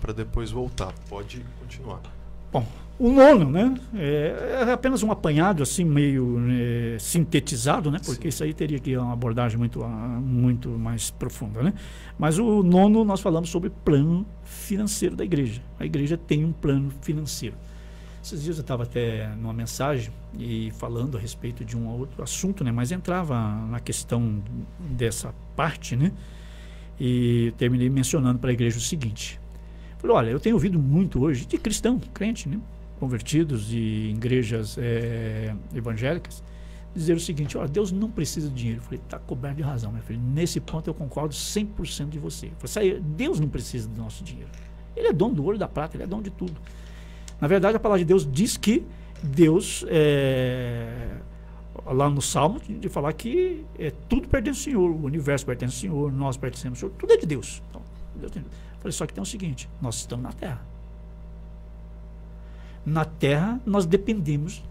para depois voltar. Pode continuar. Bom, o 9º, né, é apenas um apanhado assim meio sintetizado, né, porque isso aí teria que ir uma abordagem muito mais profunda, né? Mas o 9º nós falamos sobre plano financeiro da igreja. A igreja tem um plano financeiro. Esses dias eu estava até numa mensagem e falando a respeito de um outro assunto, né, mas entrava na questão dessa parte, né? E terminei mencionando para a igreja o seguinte. Falei, olha, eu tenho ouvido muito hoje de cristão, crente, né, convertidos de igrejas evangélicas, dizer o seguinte, olha, Deus não precisa de dinheiro. Eu falei, está coberto de razão, meu filho. Nesse ponto eu concordo 100% de você. Eu falei, Deus não precisa do nosso dinheiro. Ele é dono do ouro e da prata, ele é dono de tudo. Na verdade, a palavra de Deus diz que Deus, lá no Salmo, de falar que tudo pertence ao Senhor, o universo pertence ao Senhor, nós pertencemos ao Senhor, tudo é de Deus. Então, Deus tem... Falei, só que tem o seguinte, nós estamos na terra. Na terra, nós dependemos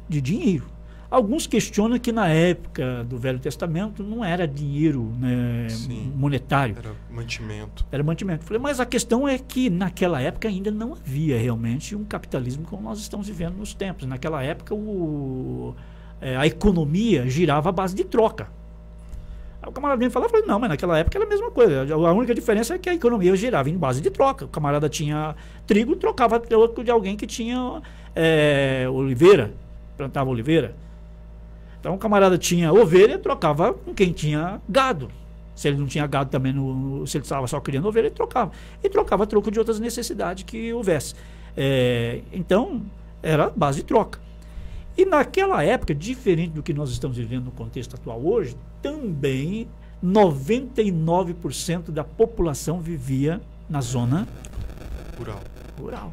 de dinheiro. Alguns questionam que na época do Velho Testamento não era dinheiro, né, monetário. Era mantimento. Era mantimento. Falei, mas a questão é que naquela época ainda não havia realmente um capitalismo como nós estamos vivendo nos tempos. Naquela época a economia girava à base de troca. Aí o camarada vem falar, não, mas naquela época era a mesma coisa. A única diferença é que a economia girava em base de troca. O camarada tinha trigo, trocava de alguém que tinha oliveira, plantava oliveira. Então o camarada tinha ovelha, trocava com quem tinha gado. Se ele não tinha gado também, se ele estava só criando ovelha, ele trocava. E trocava a troco de outras necessidades que houvesse. Então, era base de troca. E naquela época, diferente do que nós estamos vivendo no contexto atual hoje, também 99% da população vivia na zona rural.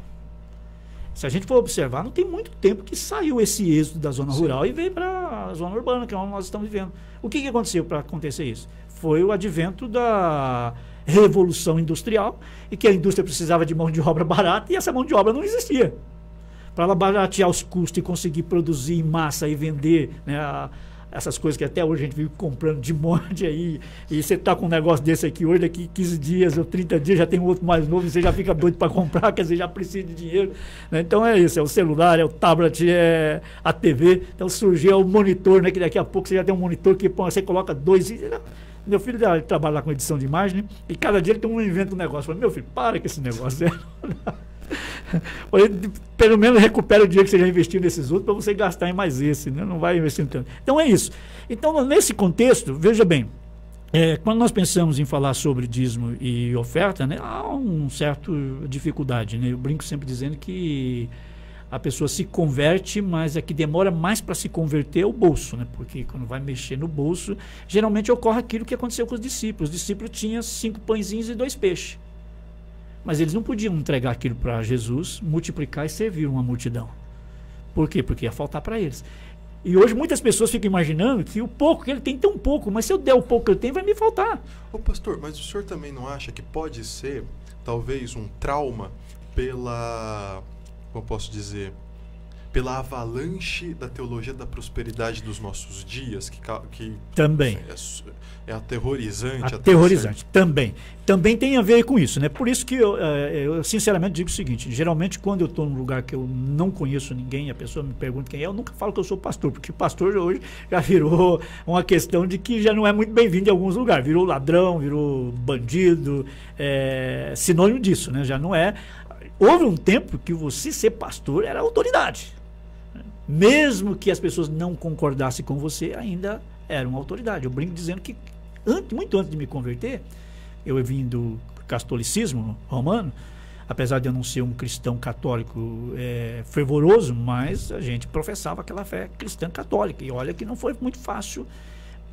Se a gente for observar, não tem muito tempo que saiu esse êxodo da zona rural e veio para a zona urbana, que é onde nós estamos vivendo. O que aconteceu para acontecer isso? Foi o advento da revolução industrial, e que a indústria precisava de mão de obra barata, e essa mão de obra não existia. Para ela baratear os custos e conseguir produzir em massa e vender, né, essas coisas que até hoje a gente vive comprando de monte aí, e você está com um negócio desse aqui hoje, daqui 15 dias ou 30 dias já tem um outro mais novo e você já fica doido para comprar, quer dizer, já precisa de dinheiro, né? Então é isso, é o celular, é o tablet, é a TV, então surgiu o monitor, né, que daqui a pouco você já tem um monitor que você coloca dois... Meu filho trabalha lá com edição de imagem, né, e cada dia ele tem inventa um negócio. Eu falei, meu filho, para com esse negócio. Pelo menos recupera o dinheiro que você já investiu nesses outros para você gastar em mais esse, né? Não vai investir tanto. Então é isso. Então, nesse contexto, veja bem, quando nós pensamos em falar sobre dízimo e oferta, né, há uma certa dificuldade, né? Eu brinco sempre dizendo que a pessoa se converte, mas a que demora mais para se converter é o bolso, né? Porque quando vai mexer no bolso, geralmente ocorre aquilo que aconteceu com os discípulos. Os discípulos tinham 5 pãezinhos e 2 peixes. Mas eles não podiam entregar aquilo para Jesus, multiplicar e servir uma multidão. Por quê? Porque ia faltar para eles. E hoje muitas pessoas ficam imaginando que o pouco que ele tem tão pouco, mas se eu der o pouco que eu tenho, vai me faltar. Ô pastor, mas o senhor também não acha que pode ser, talvez, um trauma pela, como eu posso dizer, pela avalanche da teologia da prosperidade dos nossos dias, que também é aterrorizante. Aterrorizante, também. Também tem a ver com isso, né? Por isso que eu sinceramente digo o seguinte, geralmente quando eu estou num lugar que eu não conheço ninguém, a pessoa me pergunta quem é, eu nunca falo que eu sou pastor, porque pastor hoje já virou uma questão de que já não é muito bem-vindo em alguns lugares, virou ladrão, virou bandido, sinônimo disso, né? Já não é... Houve um tempo que você ser pastor era autoridade. Mesmo que as pessoas não concordassem com você, ainda era uma autoridade. Eu brinco dizendo que muito antes de me converter, eu vim do catolicismo romano, apesar de eu não ser um cristão católico fervoroso, mas a gente professava aquela fé cristã católica. E olha que não foi muito fácil.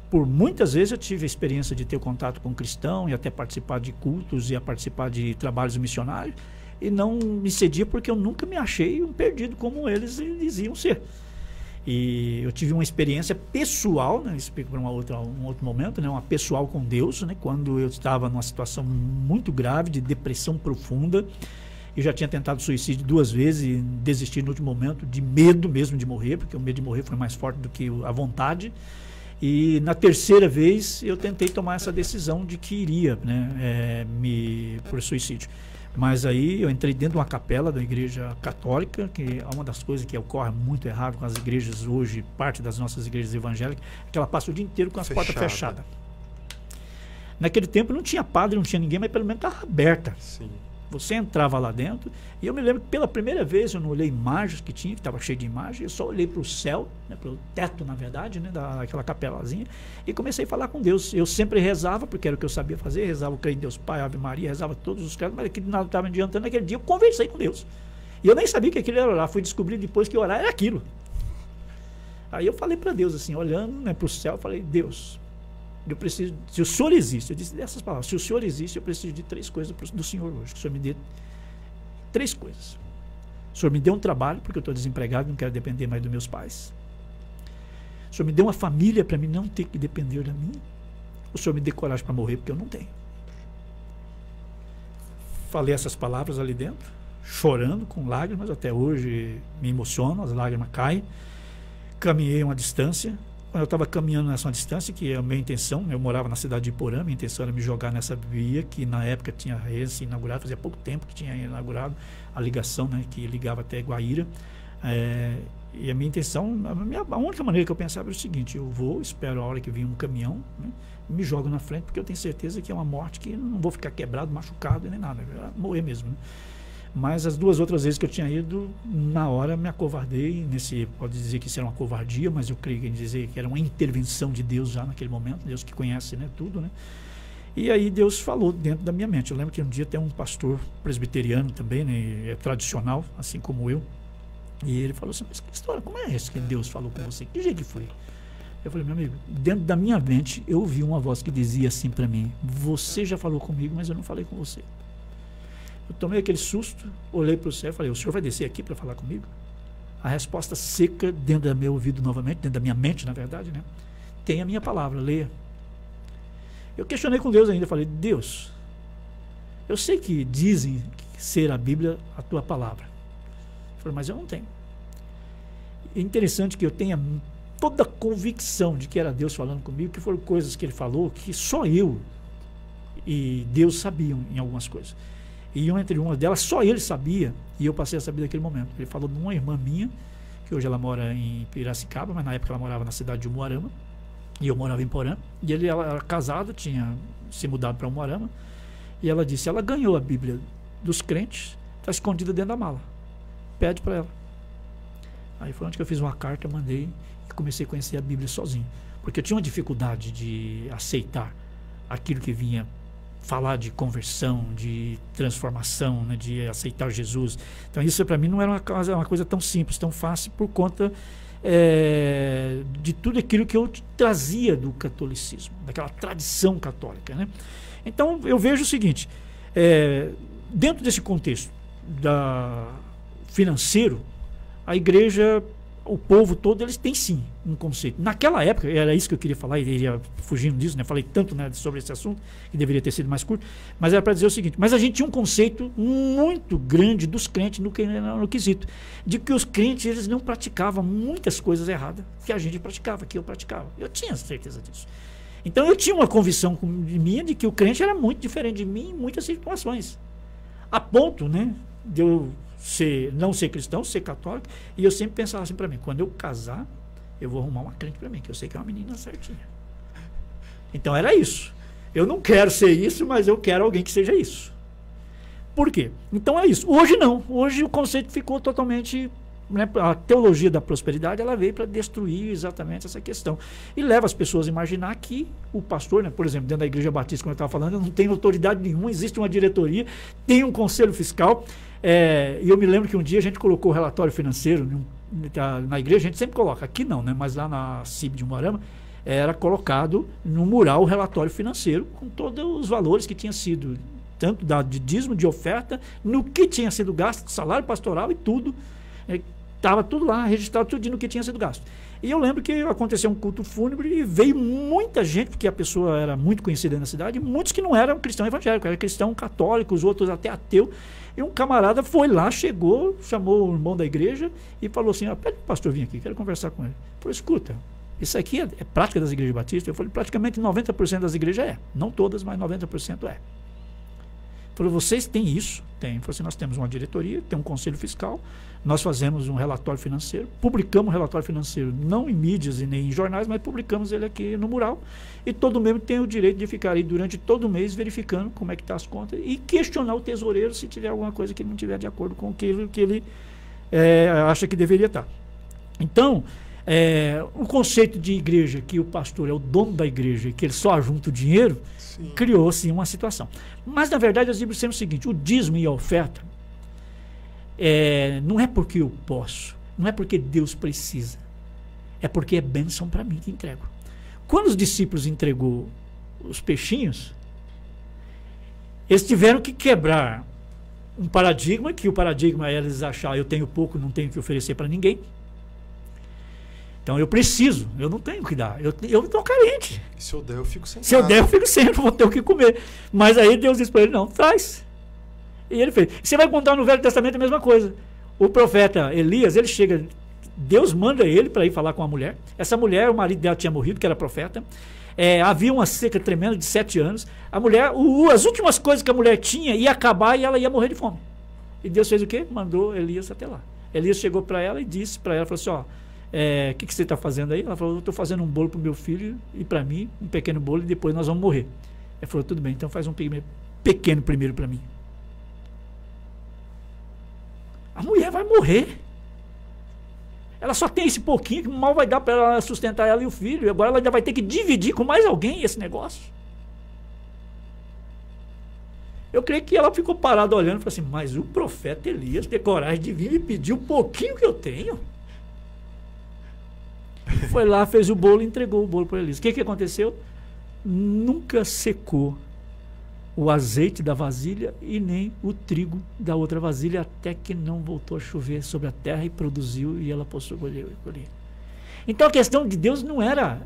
Por muitas vezes eu tive a experiência de ter contato com cristão e até participar de cultos e a participar de trabalhos missionários, e não me cedia porque eu nunca me achei um perdido como eles diziam ser. E eu tive uma experiência pessoal, né, explico para um outro momento, né, uma pessoal com Deus, né, quando eu estava numa situação muito grave de depressão profunda. Eu já tinha tentado suicídio 2 vezes e desisti no último momento, de medo mesmo de morrer, porque o medo de morrer foi mais forte do que a vontade. E na 3ª vez eu tentei tomar essa decisão de que iria, né, por suicídio. Mas aí eu entrei dentro de uma capela da igreja católica, que é uma das coisas que ocorre muito errado com as igrejas hoje, parte das nossas igrejas evangélicas, que ela passa o dia inteiro com as portas fechadas. Naquele tempo não tinha padre, não tinha ninguém, mas pelo menos estava aberta. Sim. Você entrava lá dentro, e eu me lembro que pela primeira vez eu não olhei imagens que tinha, que estava cheio de imagens, eu só olhei para o céu, né, para o teto, na verdade, né, daquela capelazinha, e comecei a falar com Deus. Eu sempre rezava, porque era o que eu sabia fazer, rezava o creio em Deus Pai, Ave Maria, rezava todos os credos, mas aquilo nada estava adiantando. Naquele dia eu conversei com Deus. E eu nem sabia que aquilo era orar, fui descobrir depois que orar era aquilo. Aí eu falei para Deus, assim, olhando, né, para o céu, eu falei: Deus, eu preciso, se o Senhor existe, eu disse dessas palavras, se o Senhor existe, eu preciso de 3 coisas do Senhor hoje. Que o Senhor me dê 3 coisas. O Senhor me dê um trabalho, porque eu estou desempregado, não quero depender mais dos meus pais. O Senhor me dê uma família para mim não ter que depender de mim. O Senhor me dê coragem para morrer, porque eu não tenho. Falei essas palavras ali dentro, chorando, com lágrimas, até hoje me emociono, as lágrimas caem. Caminhei uma distância. Quando eu estava caminhando nessa distância, que é a minha intenção, eu morava na cidade de Iporã, minha intenção era me jogar nessa via, que na época tinha recém-inaugurado, fazia pouco tempo que tinha inaugurado a ligação, né, que ligava até Guaíra. E a minha intenção, a única maneira que eu pensava era o seguinte: eu vou, espero a hora que vir um caminhão, né, e me jogo na frente, porque eu tenho certeza que é uma morte que não vou ficar quebrado, machucado, nem nada, eu vou morrer mesmo, né? Mas as 2 outras vezes que eu tinha ido, na hora me acovardei. Pode dizer que isso era uma covardia, mas eu creio em dizer que era uma intervenção de Deus já naquele momento, Deus que conhece, né, tudo, né? E aí Deus falou dentro da minha mente. Eu lembro que um dia tem um pastor presbiteriano também, né, tradicional, assim como eu, e ele falou assim: mas que história, como é essa que Deus falou com você? Que jeito que foi? Eu falei: meu amigo, dentro da minha mente eu ouvi uma voz que dizia assim para mim: você já falou comigo, mas eu não falei com você. Eu tomei aquele susto, olhei para o céu e falei: o senhor vai descer aqui para falar comigo? A resposta seca dentro do meu ouvido novamente, dentro da minha mente, na verdade, né? Tem a minha palavra, leia. Eu questionei com Deus ainda, falei: Deus, eu sei que dizem ser a Bíblia a tua palavra. Eu falei: mas eu não tenho. É interessante que eu tenha toda a convicção de que era Deus falando comigo, que foram coisas que ele falou que só eu e Deus sabiam em algumas coisas. E entre uma delas, só ele sabia, e eu passei a saber naquele momento. Ele falou de uma irmã minha, que hoje ela mora em Piracicaba, mas na época ela morava na cidade de Umuarama, e eu morava em Porã. E ela era casada, tinha se mudado para Umuarama, e ela disse: ela ganhou a Bíblia dos crentes, está escondida dentro da mala, pede para ela. Aí foi onde que eu fiz uma carta, mandei, e comecei a conhecer a Bíblia sozinho, porque eu tinha uma dificuldade de aceitar aquilo que vinha falar de conversão, de transformação, né, de aceitar Jesus. Então isso para mim não era uma coisa tão simples, tão fácil, por conta de tudo aquilo que eu trazia do catolicismo, daquela tradição católica, né? Então eu vejo o seguinte: dentro desse contexto financeiro, a igreja, o povo todo, eles têm sim um conceito. Naquela época, era isso que eu queria falar, e iria fugindo disso, né? Falei tanto, né, sobre esse assunto, que deveria ter sido mais curto, mas era para dizer o seguinte: mas a gente tinha um conceito muito grande dos crentes no quesito, de que os crentes, eles não praticavam muitas coisas erradas que a gente praticava, que eu praticava. Eu tinha certeza disso. Então eu tinha uma convicção minha de que o crente era muito diferente de mim em muitas situações, a ponto, né, de eu não ser cristão, ser católico, e eu sempre pensava assim para mim: quando eu casar, eu vou arrumar uma crente para mim, que eu sei que é uma menina certinha. Então era isso. Eu não quero ser isso, mas eu quero alguém que seja isso. Por quê? Então é isso. Hoje não. Hoje o conceito ficou totalmente, né, a teologia da prosperidade, ela veio para destruir exatamente essa questão. E leva as pessoas a imaginar que o pastor, né, por exemplo, dentro da Igreja Batista, como eu estava falando, não tem autoridade nenhuma, existe uma diretoria, tem um conselho fiscal. E eu me lembro que um dia a gente colocou o relatório financeiro na igreja, a gente sempre coloca, aqui não, né, mas lá na CIB de Umuarama, era colocado no mural o relatório financeiro com todos os valores que tinha sido, tanto de dízimo, de oferta, no que tinha sido gasto, salário pastoral e tudo. Estava tudo lá, registrado tudo no que tinha sido gasto. E eu lembro que aconteceu um culto fúnebre e veio muita gente, porque a pessoa era muito conhecida na cidade, muitos que não eram cristão evangélico, eram cristão católico, os outros até ateu. E um camarada foi lá, chegou, chamou o irmão da igreja e falou assim: pede o pastor vir aqui, quero conversar com ele. Eu falei: escuta, isso aqui é prática das igrejas batistas? Eu falei: praticamente 90% das igrejas é. Não todas, mas 90% é. Eu Falou, vocês têm isso? Tem. Falou assim, nós temos uma diretoria, tem um conselho fiscal, nós fazemos um relatório financeiro, publicamos o relatório financeiro, não em mídias e nem em jornais, mas publicamos ele aqui no mural, e todo membro tem o direito de ficar aí durante todo o mês verificando como é que está as contas e questionar o tesoureiro se tiver alguma coisa que ele não tiver de acordo com aquilo que ele acha que deveria estar. Então, o conceito de igreja, que o pastor é o dono da igreja e que ele só ajunta o dinheiro, criou sim uma situação. Mas na verdade as Bíblias dizem o seguinte: o dízimo e a oferta não é porque eu posso, não é porque Deus precisa, é porque é bênção para mim que entrego. Quando os discípulos entregou os peixinhos, eles tiveram que quebrar um paradigma, que o paradigma é eles acharem, eu tenho pouco, não tenho que oferecer para ninguém. Então eu preciso, eu não tenho que dar, eu estou carente. Se eu der, eu fico sem. Se eu der, eu fico sem, eu vou ter o que comer. Mas aí Deus disse para ele, não, traz. E ele fez. Você vai contar no Velho Testamento a mesma coisa. O profeta Elias, ele chega, Deus manda ele para ir falar com a mulher. Essa mulher, o marido dela tinha morrido, que era profeta. Havia uma seca tremenda de 7 anos. A mulher, as últimas coisas que a mulher tinha ia acabar e ela ia morrer de fome. E Deus fez o quê? Mandou Elias até lá. Elias chegou para ela e disse para ela, falou assim, ó, o que você está fazendo aí? Ela falou, eu estou fazendo um bolo para o meu filho e para mim, um pequeno bolo, e depois nós vamos morrer. Ele falou, tudo bem, então faz um pequeno primeiro para mim. A mulher vai morrer. Ela só tem esse pouquinho que mal vai dar para ela sustentar ela e o filho. E agora ela ainda vai ter que dividir com mais alguém esse negócio. Eu creio que ela ficou parada olhando e falou assim, mas o profeta Elias tem coragem de vir e pedir o pouquinho que eu tenho? Foi lá, fez o bolo e entregou o bolo para Elias. O que aconteceu? Nunca secou o azeite da vasilha e nem o trigo da outra vasilha, até que não voltou a chover sobre a terra e produziu, e ela possui colher. Então a questão de Deus não era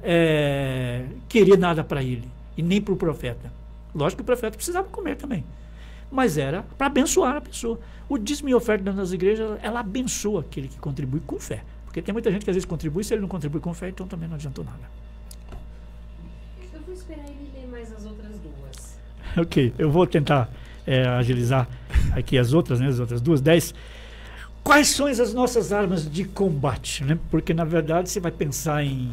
querer nada para ele, e nem para o profeta. Lógico que o profeta precisava comer também, mas era para abençoar a pessoa. O dízimo e oferta nas igrejas, ela abençoa aquele que contribui com fé. Porque tem muita gente que às vezes contribui, se ele não contribui com fé, então também não adiantou nada. Eu vou esperar ele ler mais as outras duas. Ok, eu vou tentar agilizar aqui as outras, né, as outras duas, 10. Quais são as nossas armas de combate? Né? Porque, na verdade, você vai pensar em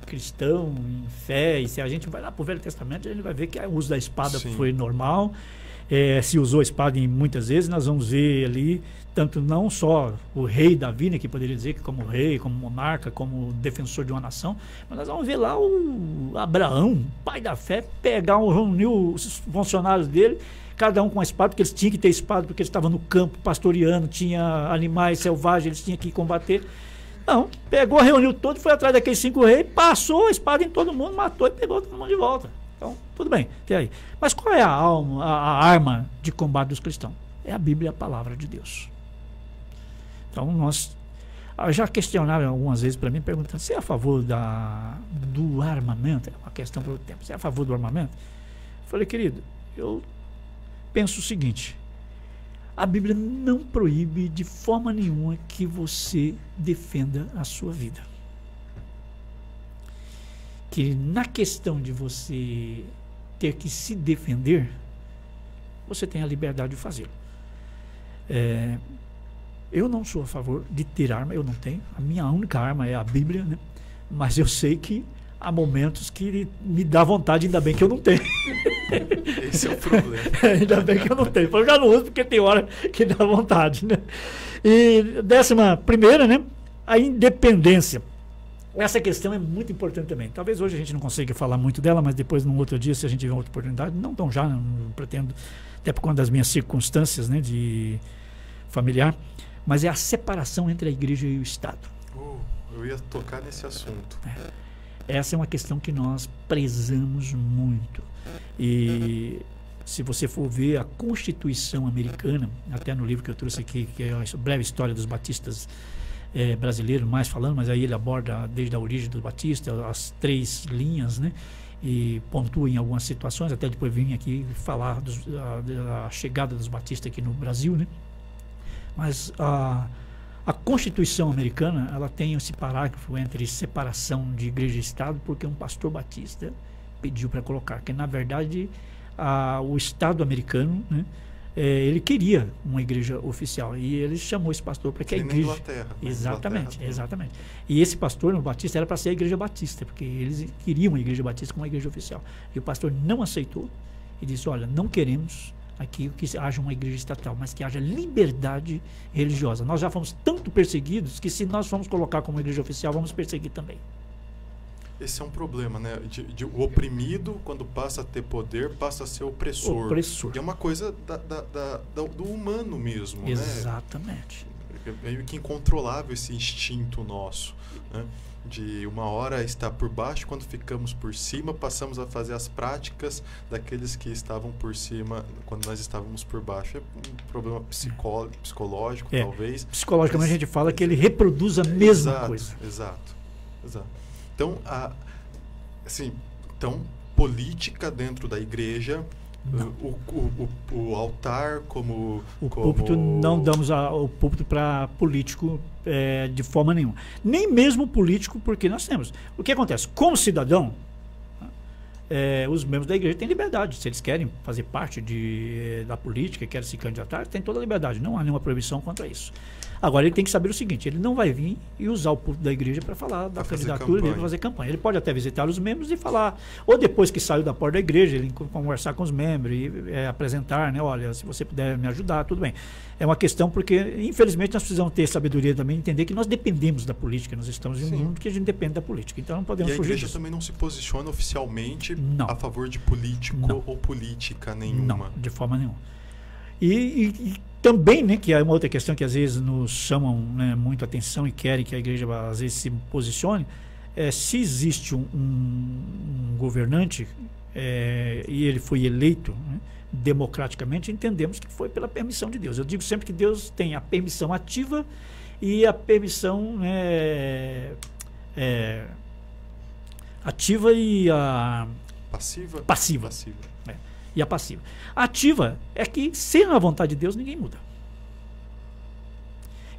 cristão, em fé, e se a gente vai lá para o Velho Testamento, a gente vai ver que o uso da espada foi normal, se usou a espada muitas vezes, nós vamos ver ali, tanto não só o rei Davi, né, que poderia dizer que como rei, como monarca, como defensor de uma nação, mas nós vamos ver lá o Abraão, pai da fé, reuniu os funcionários dele, cada um com uma espada, porque eles tinham que ter espada, porque eles estavam no campo pastoreando, tinha animais selvagens, eles tinham que combater. Não, pegou, reuniu todo, foi atrás daqueles 5 reis, passou a espada em todo mundo, matou e pegou todo mundo de volta. Então, tudo bem, tem aí. Mas qual é a arma de combate dos cristãos? É a Bíblia, a palavra de Deus. Então, nós já questionaram algumas vezes para mim, perguntando, você é a favor do armamento? É uma questão para o tempo. Você é a favor do armamento? Eu falei, querido, eu penso o seguinte, a Bíblia não proíbe de forma nenhuma que você defenda a sua vida. Que na questão de você ter que se defender, você tem a liberdade de fazê-lo. Eu não sou a favor de ter arma, eu não tenho. A minha única arma é a Bíblia, né? Mas eu sei que há momentos que me dá vontade, ainda bem que eu não tenho. Esse é o problema. Ainda bem que eu não tenho. Eu já não uso porque tem hora que dá vontade, né? E 11ª, né? A independência. Essa questão é muito importante também. Talvez hoje a gente não consiga falar muito dela, mas depois, num outro dia, se a gente tiver outra oportunidade, não tão já, não pretendo, até por conta das minhas circunstâncias, né, de familiar, mas é a separação entre a igreja e o Estado. Eu ia tocar nesse assunto. Essa é uma questão que nós prezamos muito. E se você for ver a Constituição americana, até no livro que eu trouxe aqui, que é a breve história dos batistas brasileiros, mais falando, mas aí ele aborda desde a origem dos batistas, as 3 linhas, né? E pontua em algumas situações, até depois vim aqui falar da chegada dos batistas aqui no Brasil, né? Mas a Constituição americana, ela tem esse parágrafo entre separação de igreja e Estado, porque um pastor batista pediu para colocar, que na verdade o Estado americano, né, ele queria uma igreja oficial e ele chamou esse pastor para que a na igreja... Inglaterra. Exatamente, Inglaterra. exatamente. E esse pastor no Batista era para ser a igreja batista, porque eles queriam a igreja batista como uma igreja oficial. E o pastor não aceitou e disse, olha, não queremos aqui que haja uma igreja estatal, mas que haja liberdade religiosa. Nós já fomos tanto perseguidos que se nós formos colocar como igreja oficial, vamos perseguir também. Esse é um problema, né? O oprimido, quando passa a ter poder, passa a ser opressor. Opressor. E é uma coisa do humano mesmo, Exatamente. né? É meio que incontrolável esse instinto nosso, né? De uma hora estar por baixo, quando ficamos por cima, passamos a fazer as práticas daqueles que estavam por cima quando nós estávamos por baixo. É um problema psicológico, talvez. Psicologicamente a gente fala que ele reproduz a mesma coisa. Exato. Então, política dentro da igreja, o altar como... púlpito, não damos o púlpito para político de forma nenhuma. Nem mesmo político, porque nós temos. O que acontece? Como cidadão, os membros da igreja têm liberdade. Se eles querem fazer parte da política, querem se candidatar, tem toda a liberdade. Não há nenhuma proibição contra isso. Agora, ele tem que saber o seguinte, ele não vai vir e usar o púlpito da igreja para falar da candidatura dele, para fazer campanha. Ele pode até visitar os membros e falar, ou depois que saiu da porta da igreja, ele conversar com os membros e apresentar, né? Olha, se você puder me ajudar, tudo bem. É uma questão porque, infelizmente, nós precisamos ter sabedoria também, entender que nós dependemos da política, nós estamos em um mundo que a gente depende da política, então não podemos fugir disso. E a igreja também não se posiciona oficialmente a favor de político ou política nenhuma. Não, de forma nenhuma. E também, né, que é uma outra questão que às vezes nos chamam, né, muito atenção e querem que a igreja às vezes se posicione, se existe um governante e ele foi eleito, né, democraticamente, entendemos que foi pela permissão de Deus. Eu digo sempre que Deus tem a permissão ativa e a permissão ativa e a passiva. E a passiva. A ativa é que, sendo a vontade de Deus, ninguém muda.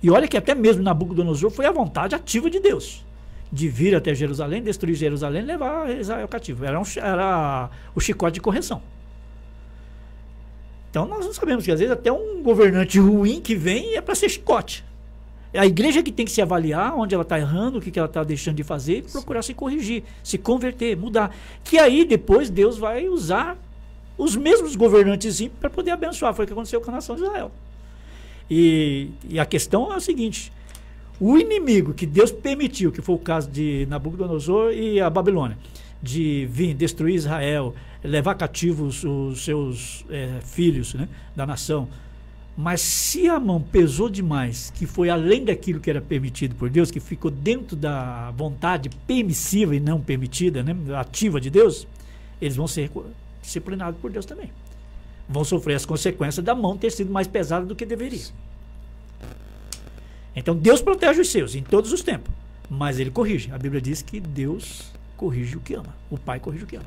E olha que até mesmo Nabucodonosor foi a vontade ativa de Deus, de vir até Jerusalém, destruir Jerusalém e levar Israel cativo. Era o chicote de correção. Então nós sabemos que às vezes até um governante ruim que vem é para ser chicote. É a igreja que tem que se avaliar onde ela está errando, o que ela está deixando de fazer e procurar se corrigir, se converter, mudar. Que aí depois Deus vai usar os mesmos governantes para poder abençoar. Foi o que aconteceu com a nação de Israel. E a questão é a seguinte: o inimigo que Deus permitiu, que foi o caso de Nabucodonosor e a Babilônia, de vir destruir Israel, levar cativos os seus filhos, né, da nação, mas se a mão pesou demais, que foi além daquilo que era permitido por Deus, que ficou dentro da vontade permissiva e não permitida, né, ativa de Deus, eles vão ser disciplinados por Deus também. Vão sofrer as consequências da mão ter sido mais pesada do que deveria. Então Deus protege os seus em todos os tempos, mas ele corrige. A Bíblia diz que Deus corrige o que ama. O Pai corrige o que ama.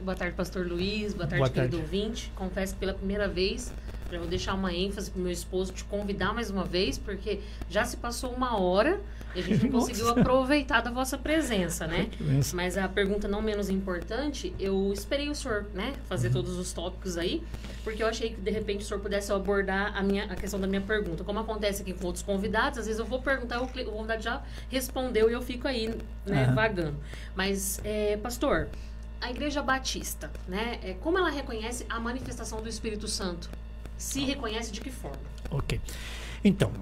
Boa tarde, pastor Luiz. Boa tarde, querido ouvinte. Confesso que pela primeira vez, já vou deixar uma ênfase para o meu esposo te convidar mais uma vez, porque já se passou 1 hora e a gente não conseguiu aproveitar da vossa presença, né? Mas a pergunta não menos importante, eu esperei o senhor, né, fazer todos os tópicos aí, porque eu achei que de repente o senhor pudesse abordar a questão da minha pergunta. Como acontece aqui com outros convidados, às vezes eu vou perguntar, o convidado já respondeu e eu fico aí, né, vagando. Mas, pastor, a Igreja Batista, né, como ela reconhece a manifestação do Espírito Santo? Se reconhece de que forma? Ok. Então,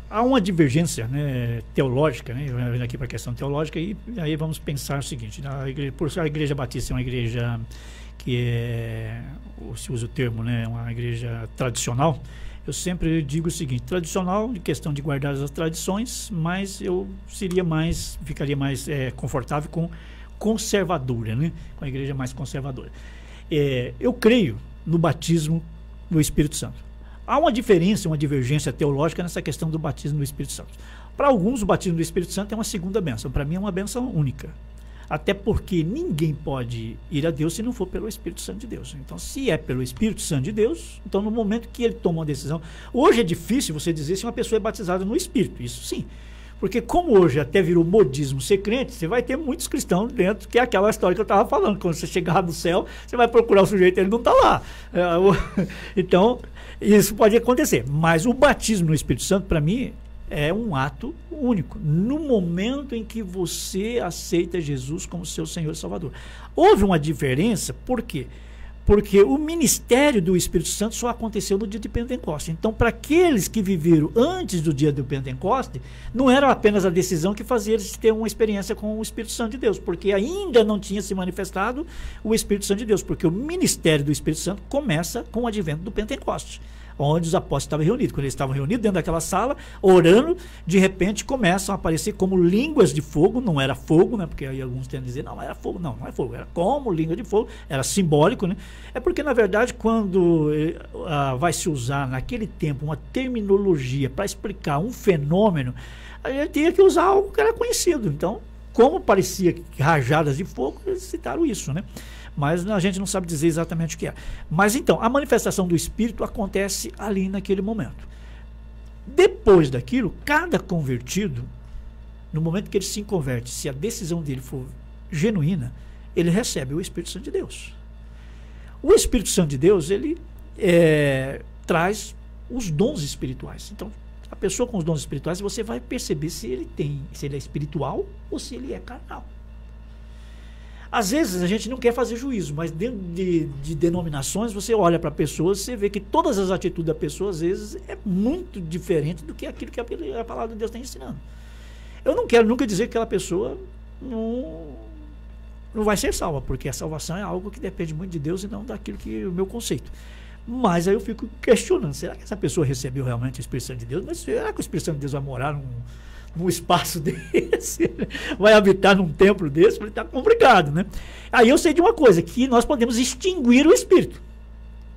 há uma divergência, né, teológica, né, vindo aqui para a questão teológica, e aí vamos pensar o seguinte: a Igreja Batista é uma igreja que se usa o termo, né, uma igreja tradicional. Eu sempre digo o seguinte: tradicional, em questão de guardar as tradições, mas eu ficaria mais confortável com conservadora, né, com a igreja mais conservadora. Eu creio no batismo do Espírito Santo. Há uma diferença, uma divergência teológica nessa questão do batismo do Espírito Santo. Para alguns, o batismo do Espírito Santo é uma segunda bênção. Para mim, é uma bênção única. Até porque ninguém pode ir a Deus se não for pelo Espírito Santo de Deus. Então, se é pelo Espírito Santo de Deus, então no momento que ele toma uma decisão... Hoje é difícil você dizer se uma pessoa é batizada no Espírito, isso sim. Porque como hoje até virou modismo ser crente, você vai ter muitos cristãos dentro, que é aquela história que eu estava falando. Quando você chegar no céu, você vai procurar o sujeito, ele não está lá. Então, isso pode acontecer. Mas o batismo no Espírito Santo, para mim, é um ato único. No momento em que você aceita Jesus como seu Senhor e Salvador. Houve uma diferença, por quê? Porque o ministério do Espírito Santo só aconteceu no dia de Pentecostes. Então, para aqueles que viveram antes do dia do Pentecostes, não era apenas a decisão que fazia eles ter uma experiência com o Espírito Santo de Deus, porque ainda não tinha se manifestado o Espírito Santo de Deus, porque o ministério do Espírito Santo começa com o advento do Pentecostes, onde os apóstolos estavam reunidos. Quando eles estavam reunidos dentro daquela sala, orando, de repente começam a aparecer como línguas de fogo. Não era fogo, né? Porque aí alguns tendem a dizer, não era fogo. Não, não é fogo, era como língua de fogo, era simbólico, né? É porque, na verdade, quando vai se usar naquele tempo uma terminologia para explicar um fenômeno, a gente tinha que usar algo que era conhecido. Então, como parecia rajadas de fogo, eles citaram isso, né? Mas a gente não sabe dizer exatamente o que é. Mas então, a manifestação do Espírito acontece ali naquele momento. Depois daquilo, cada convertido, no momento que ele se converte, se a decisão dele for genuína, ele recebe o Espírito Santo de Deus. O Espírito Santo de Deus, ele traz os dons espirituais. Então, a pessoa com os dons espirituais, você vai perceber se ele é espiritual ou se ele é carnal. Às vezes a gente não quer fazer juízo, mas dentro de denominações, você olha para pessoas, você vê que todas as atitudes da pessoa, às vezes, é muito diferente do que aquilo que a palavra de Deus está ensinando. Eu não quero nunca dizer que aquela pessoa não vai ser salva, porque a salvação é algo que depende muito de Deus e não daquilo que é o meu conceito. Mas aí eu fico questionando, será que essa pessoa recebeu realmente o Espírito Santo de Deus? Mas será que o Espírito Santo de Deus vai morar num espaço desse, vai habitar num templo desse? Está complicado, né? Aí eu sei de uma coisa, que nós podemos extinguir o Espírito.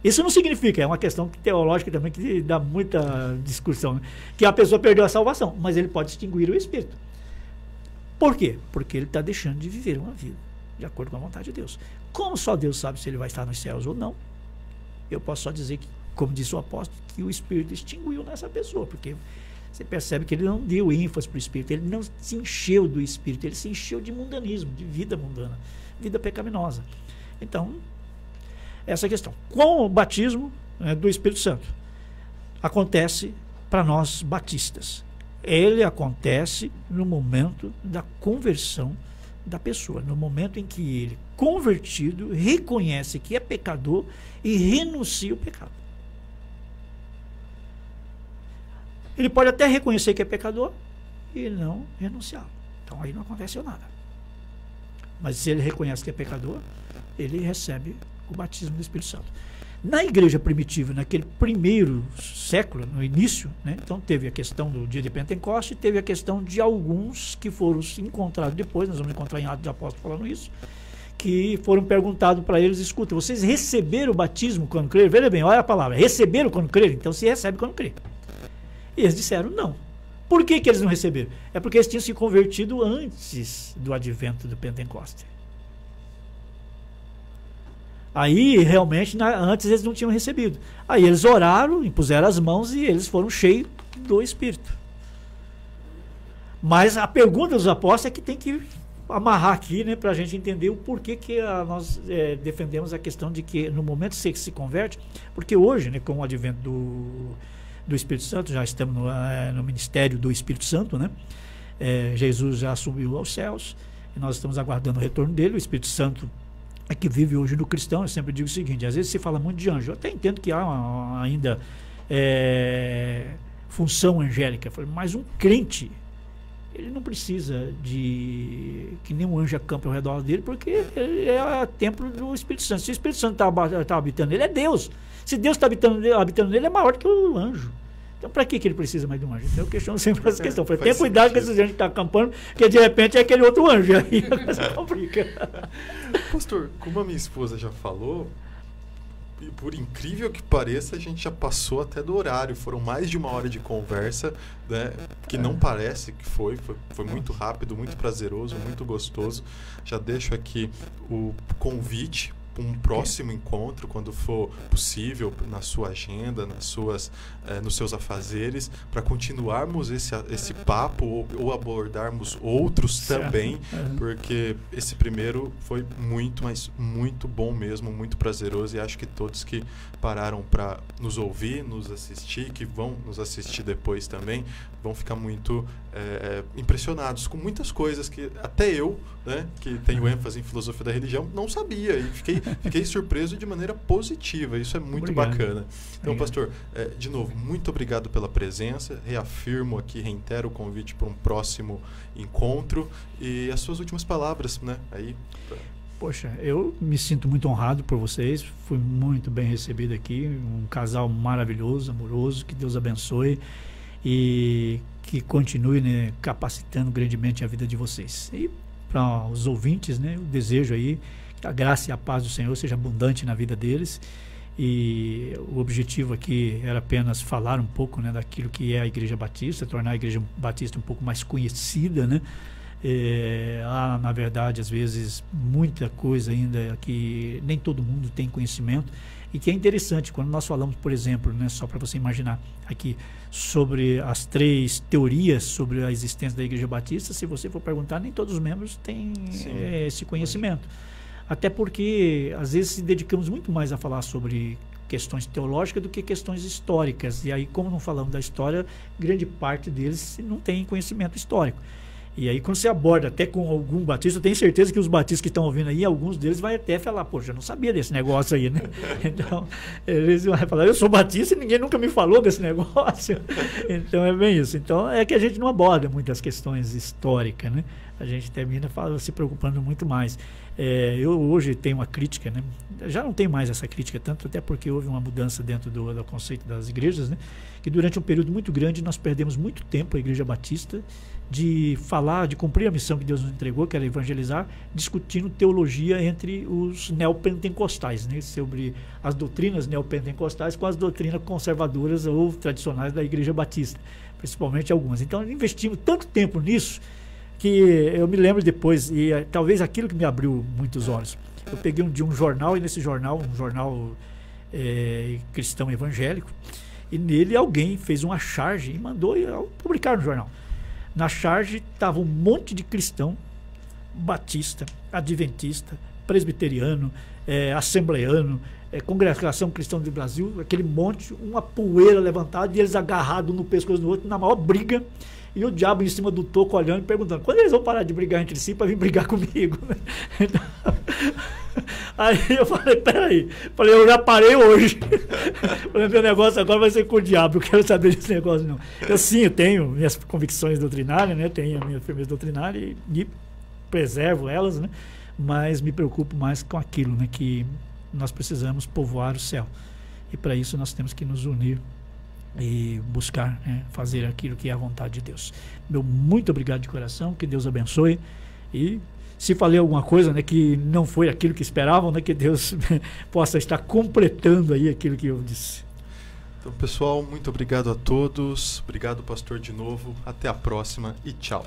Isso não significa, é uma questão teológica também que dá muita discussão, né? Que a pessoa perdeu a salvação, mas ele pode extinguir o Espírito. Por quê? Porque ele está deixando de viver uma vida de acordo com a vontade de Deus. Como só Deus sabe se ele vai estar nos céus ou não, eu posso só dizer que, como disse o apóstolo, que o Espírito extinguiu nessa pessoa, porque você percebe que ele não deu ênfase para o Espírito, ele não se encheu do Espírito, ele se encheu de mundanismo, de vida mundana, vida pecaminosa. Então, essa é a questão. Com o batismo do Espírito Santo, acontece para nós batistas. Ele acontece no momento da conversão da pessoa, no momento em que ele, convertido, reconhece que é pecador e renuncia o pecado. Ele pode até reconhecer que é pecador e não renunciar. Então aí não aconteceu nada. Mas se ele reconhece que é pecador, ele recebe o batismo do Espírito Santo. Na igreja primitiva, naquele primeiro século, no início, né, então teve a questão do dia de Pentecostes, teve a questão de alguns que foram se encontrados depois, nós vamos encontrar em Atos dos Apóstolos falando isso, que foram perguntados para eles, escuta, vocês receberam o batismo quando creram? Veja bem, olha a palavra, receberam quando creram? Então se recebe quando crê. E eles disseram não. Por que eles não receberam? É porque eles tinham se convertido antes do advento do Pentecostes. Aí, realmente, antes eles não tinham recebido. Aí eles oraram, impuseram as mãos e eles foram cheios do Espírito. Mas a pergunta dos apóstolos é que tem que amarrar aqui, né, para a gente entender o porquê que nós defendemos a questão de que no momento que se converte, porque hoje, né, com o advento do Espírito Santo, já estamos no ministério do Espírito Santo, né? Jesus já subiu aos céus e nós estamos aguardando o retorno dele. O Espírito Santo é que vive hoje no cristão. Eu sempre digo o seguinte, às vezes se fala muito de anjo, eu até entendo que há ainda função angélica, mas um crente, ele não precisa de que nenhum anjo acampe ao redor dele, porque ele é templo do Espírito Santo. Se o Espírito Santo está habitando nele, é Deus. Se Deus está habitando nele, é maior do que o anjo. Então, para que ele precisa mais de um anjo? Então, eu questiono sempre essa questão. Tenha cuidado com esses anjos que estão acampando, porque de repente é aquele outro anjo. Aí a coisa complica. Pastor, como a minha esposa já falou, e por incrível que pareça, a gente já passou até do horário. Foram mais de 1 hora de conversa, né? Que não parece que foi muito rápido, muito prazeroso, muito gostoso. Já deixo aqui o convite um próximo encontro, quando for possível, na sua agenda, nos seus afazeres, para continuarmos esse papo ou abordarmos outros também, porque esse primeiro foi muito, mas muito bom mesmo, muito prazeroso, e acho que todos que pararam para nos ouvir, nos assistir, que vão nos assistir depois também, vão ficar muito impressionados com muitas coisas que até eu, né, que tenho ênfase em filosofia da religião, não sabia, e fiquei surpreso de maneira positiva. Isso é muito bacana. Então, pastor, de novo, muito obrigado pela presença, reafirmo aqui, reitero o convite para um próximo encontro, e as suas últimas palavras, né, aí... Poxa, eu me sinto muito honrado por vocês, fui muito bem recebido aqui, um casal maravilhoso, amoroso, que Deus abençoe e que continue, né, capacitando grandemente a vida de vocês. E para os ouvintes, né, eu desejo aí que a graça e a paz do Senhor seja abundante na vida deles, e o objetivo aqui era apenas falar um pouco, né, daquilo que é a Igreja Batista, tornar a Igreja Batista um pouco mais conhecida, né? Há, na verdade, às vezes, muita coisa ainda que nem todo mundo tem conhecimento, e que é interessante quando nós falamos, por exemplo, né, só para você imaginar aqui, sobre as 3 teorias sobre a existência da Igreja Batista. Se você for perguntar, nem todos os membros têm esse conhecimento, até porque às vezes se dedicamos muito mais a falar sobre questões teológicas do que questões históricas, e aí, como não falamos da história, grande parte deles não tem conhecimento histórico. E aí, quando você aborda até com algum batista, eu tenho certeza que os batistas que estão ouvindo aí, alguns deles vai até falar, poxa, eu não sabia desse negócio aí, né? Então, eles vão falar, eu sou batista e ninguém nunca me falou desse negócio. Então, é bem isso. Então, é que a gente não aborda muitas questões históricas, né? A gente termina se preocupando muito mais. Eu hoje tenho uma crítica, né? Já não tenho mais essa crítica tanto, até porque houve uma mudança dentro do conceito das igrejas, né? Que durante um período muito grande nós perdemos muito tempo, a Igreja Batista, de falar, de cumprir a missão que Deus nos entregou, que era evangelizar, discutindo teologia entre os neopentecostais, né? Sobre as doutrinas neopentecostais com as doutrinas conservadoras ou tradicionais da Igreja Batista, principalmente algumas. Então, investimos tanto tempo nisso que eu me lembro depois, e talvez aquilo que me abriu muitos olhos. Eu peguei um jornal, e nesse jornal, um jornal cristão evangélico, e nele alguém fez uma charge e mandou publicar no jornal. Na charge estava um monte de cristão, batista, adventista, presbiteriano, assembleano, Congregação Cristã do Brasil, aquele monte, uma poeira levantada, e eles agarrados no pescoço do outro, na maior briga, e o diabo em cima do toco olhando e perguntando, quando eles vão parar de brigar entre si para vir brigar comigo? Então, aí eu falei, peraí, eu já parei hoje. Falei, meu negócio agora vai ser com o diabo, eu quero saber desse negócio não. Eu tenho minhas convicções doutrinárias, né? Tenho a minha firmeza doutrinária e preservo elas, né? Mas me preocupo mais com aquilo, né? Que nós precisamos povoar o céu, e para isso nós temos que nos unir e buscar, né, fazer aquilo que é a vontade de Deus. Meu muito obrigado de coração, que Deus abençoe, e se falei alguma coisa, né, que não foi aquilo que esperavam, né, que Deus possa estar completando aí aquilo que eu disse. Então, pessoal, muito obrigado a todos, obrigado, pastor, de novo, até a próxima e tchau.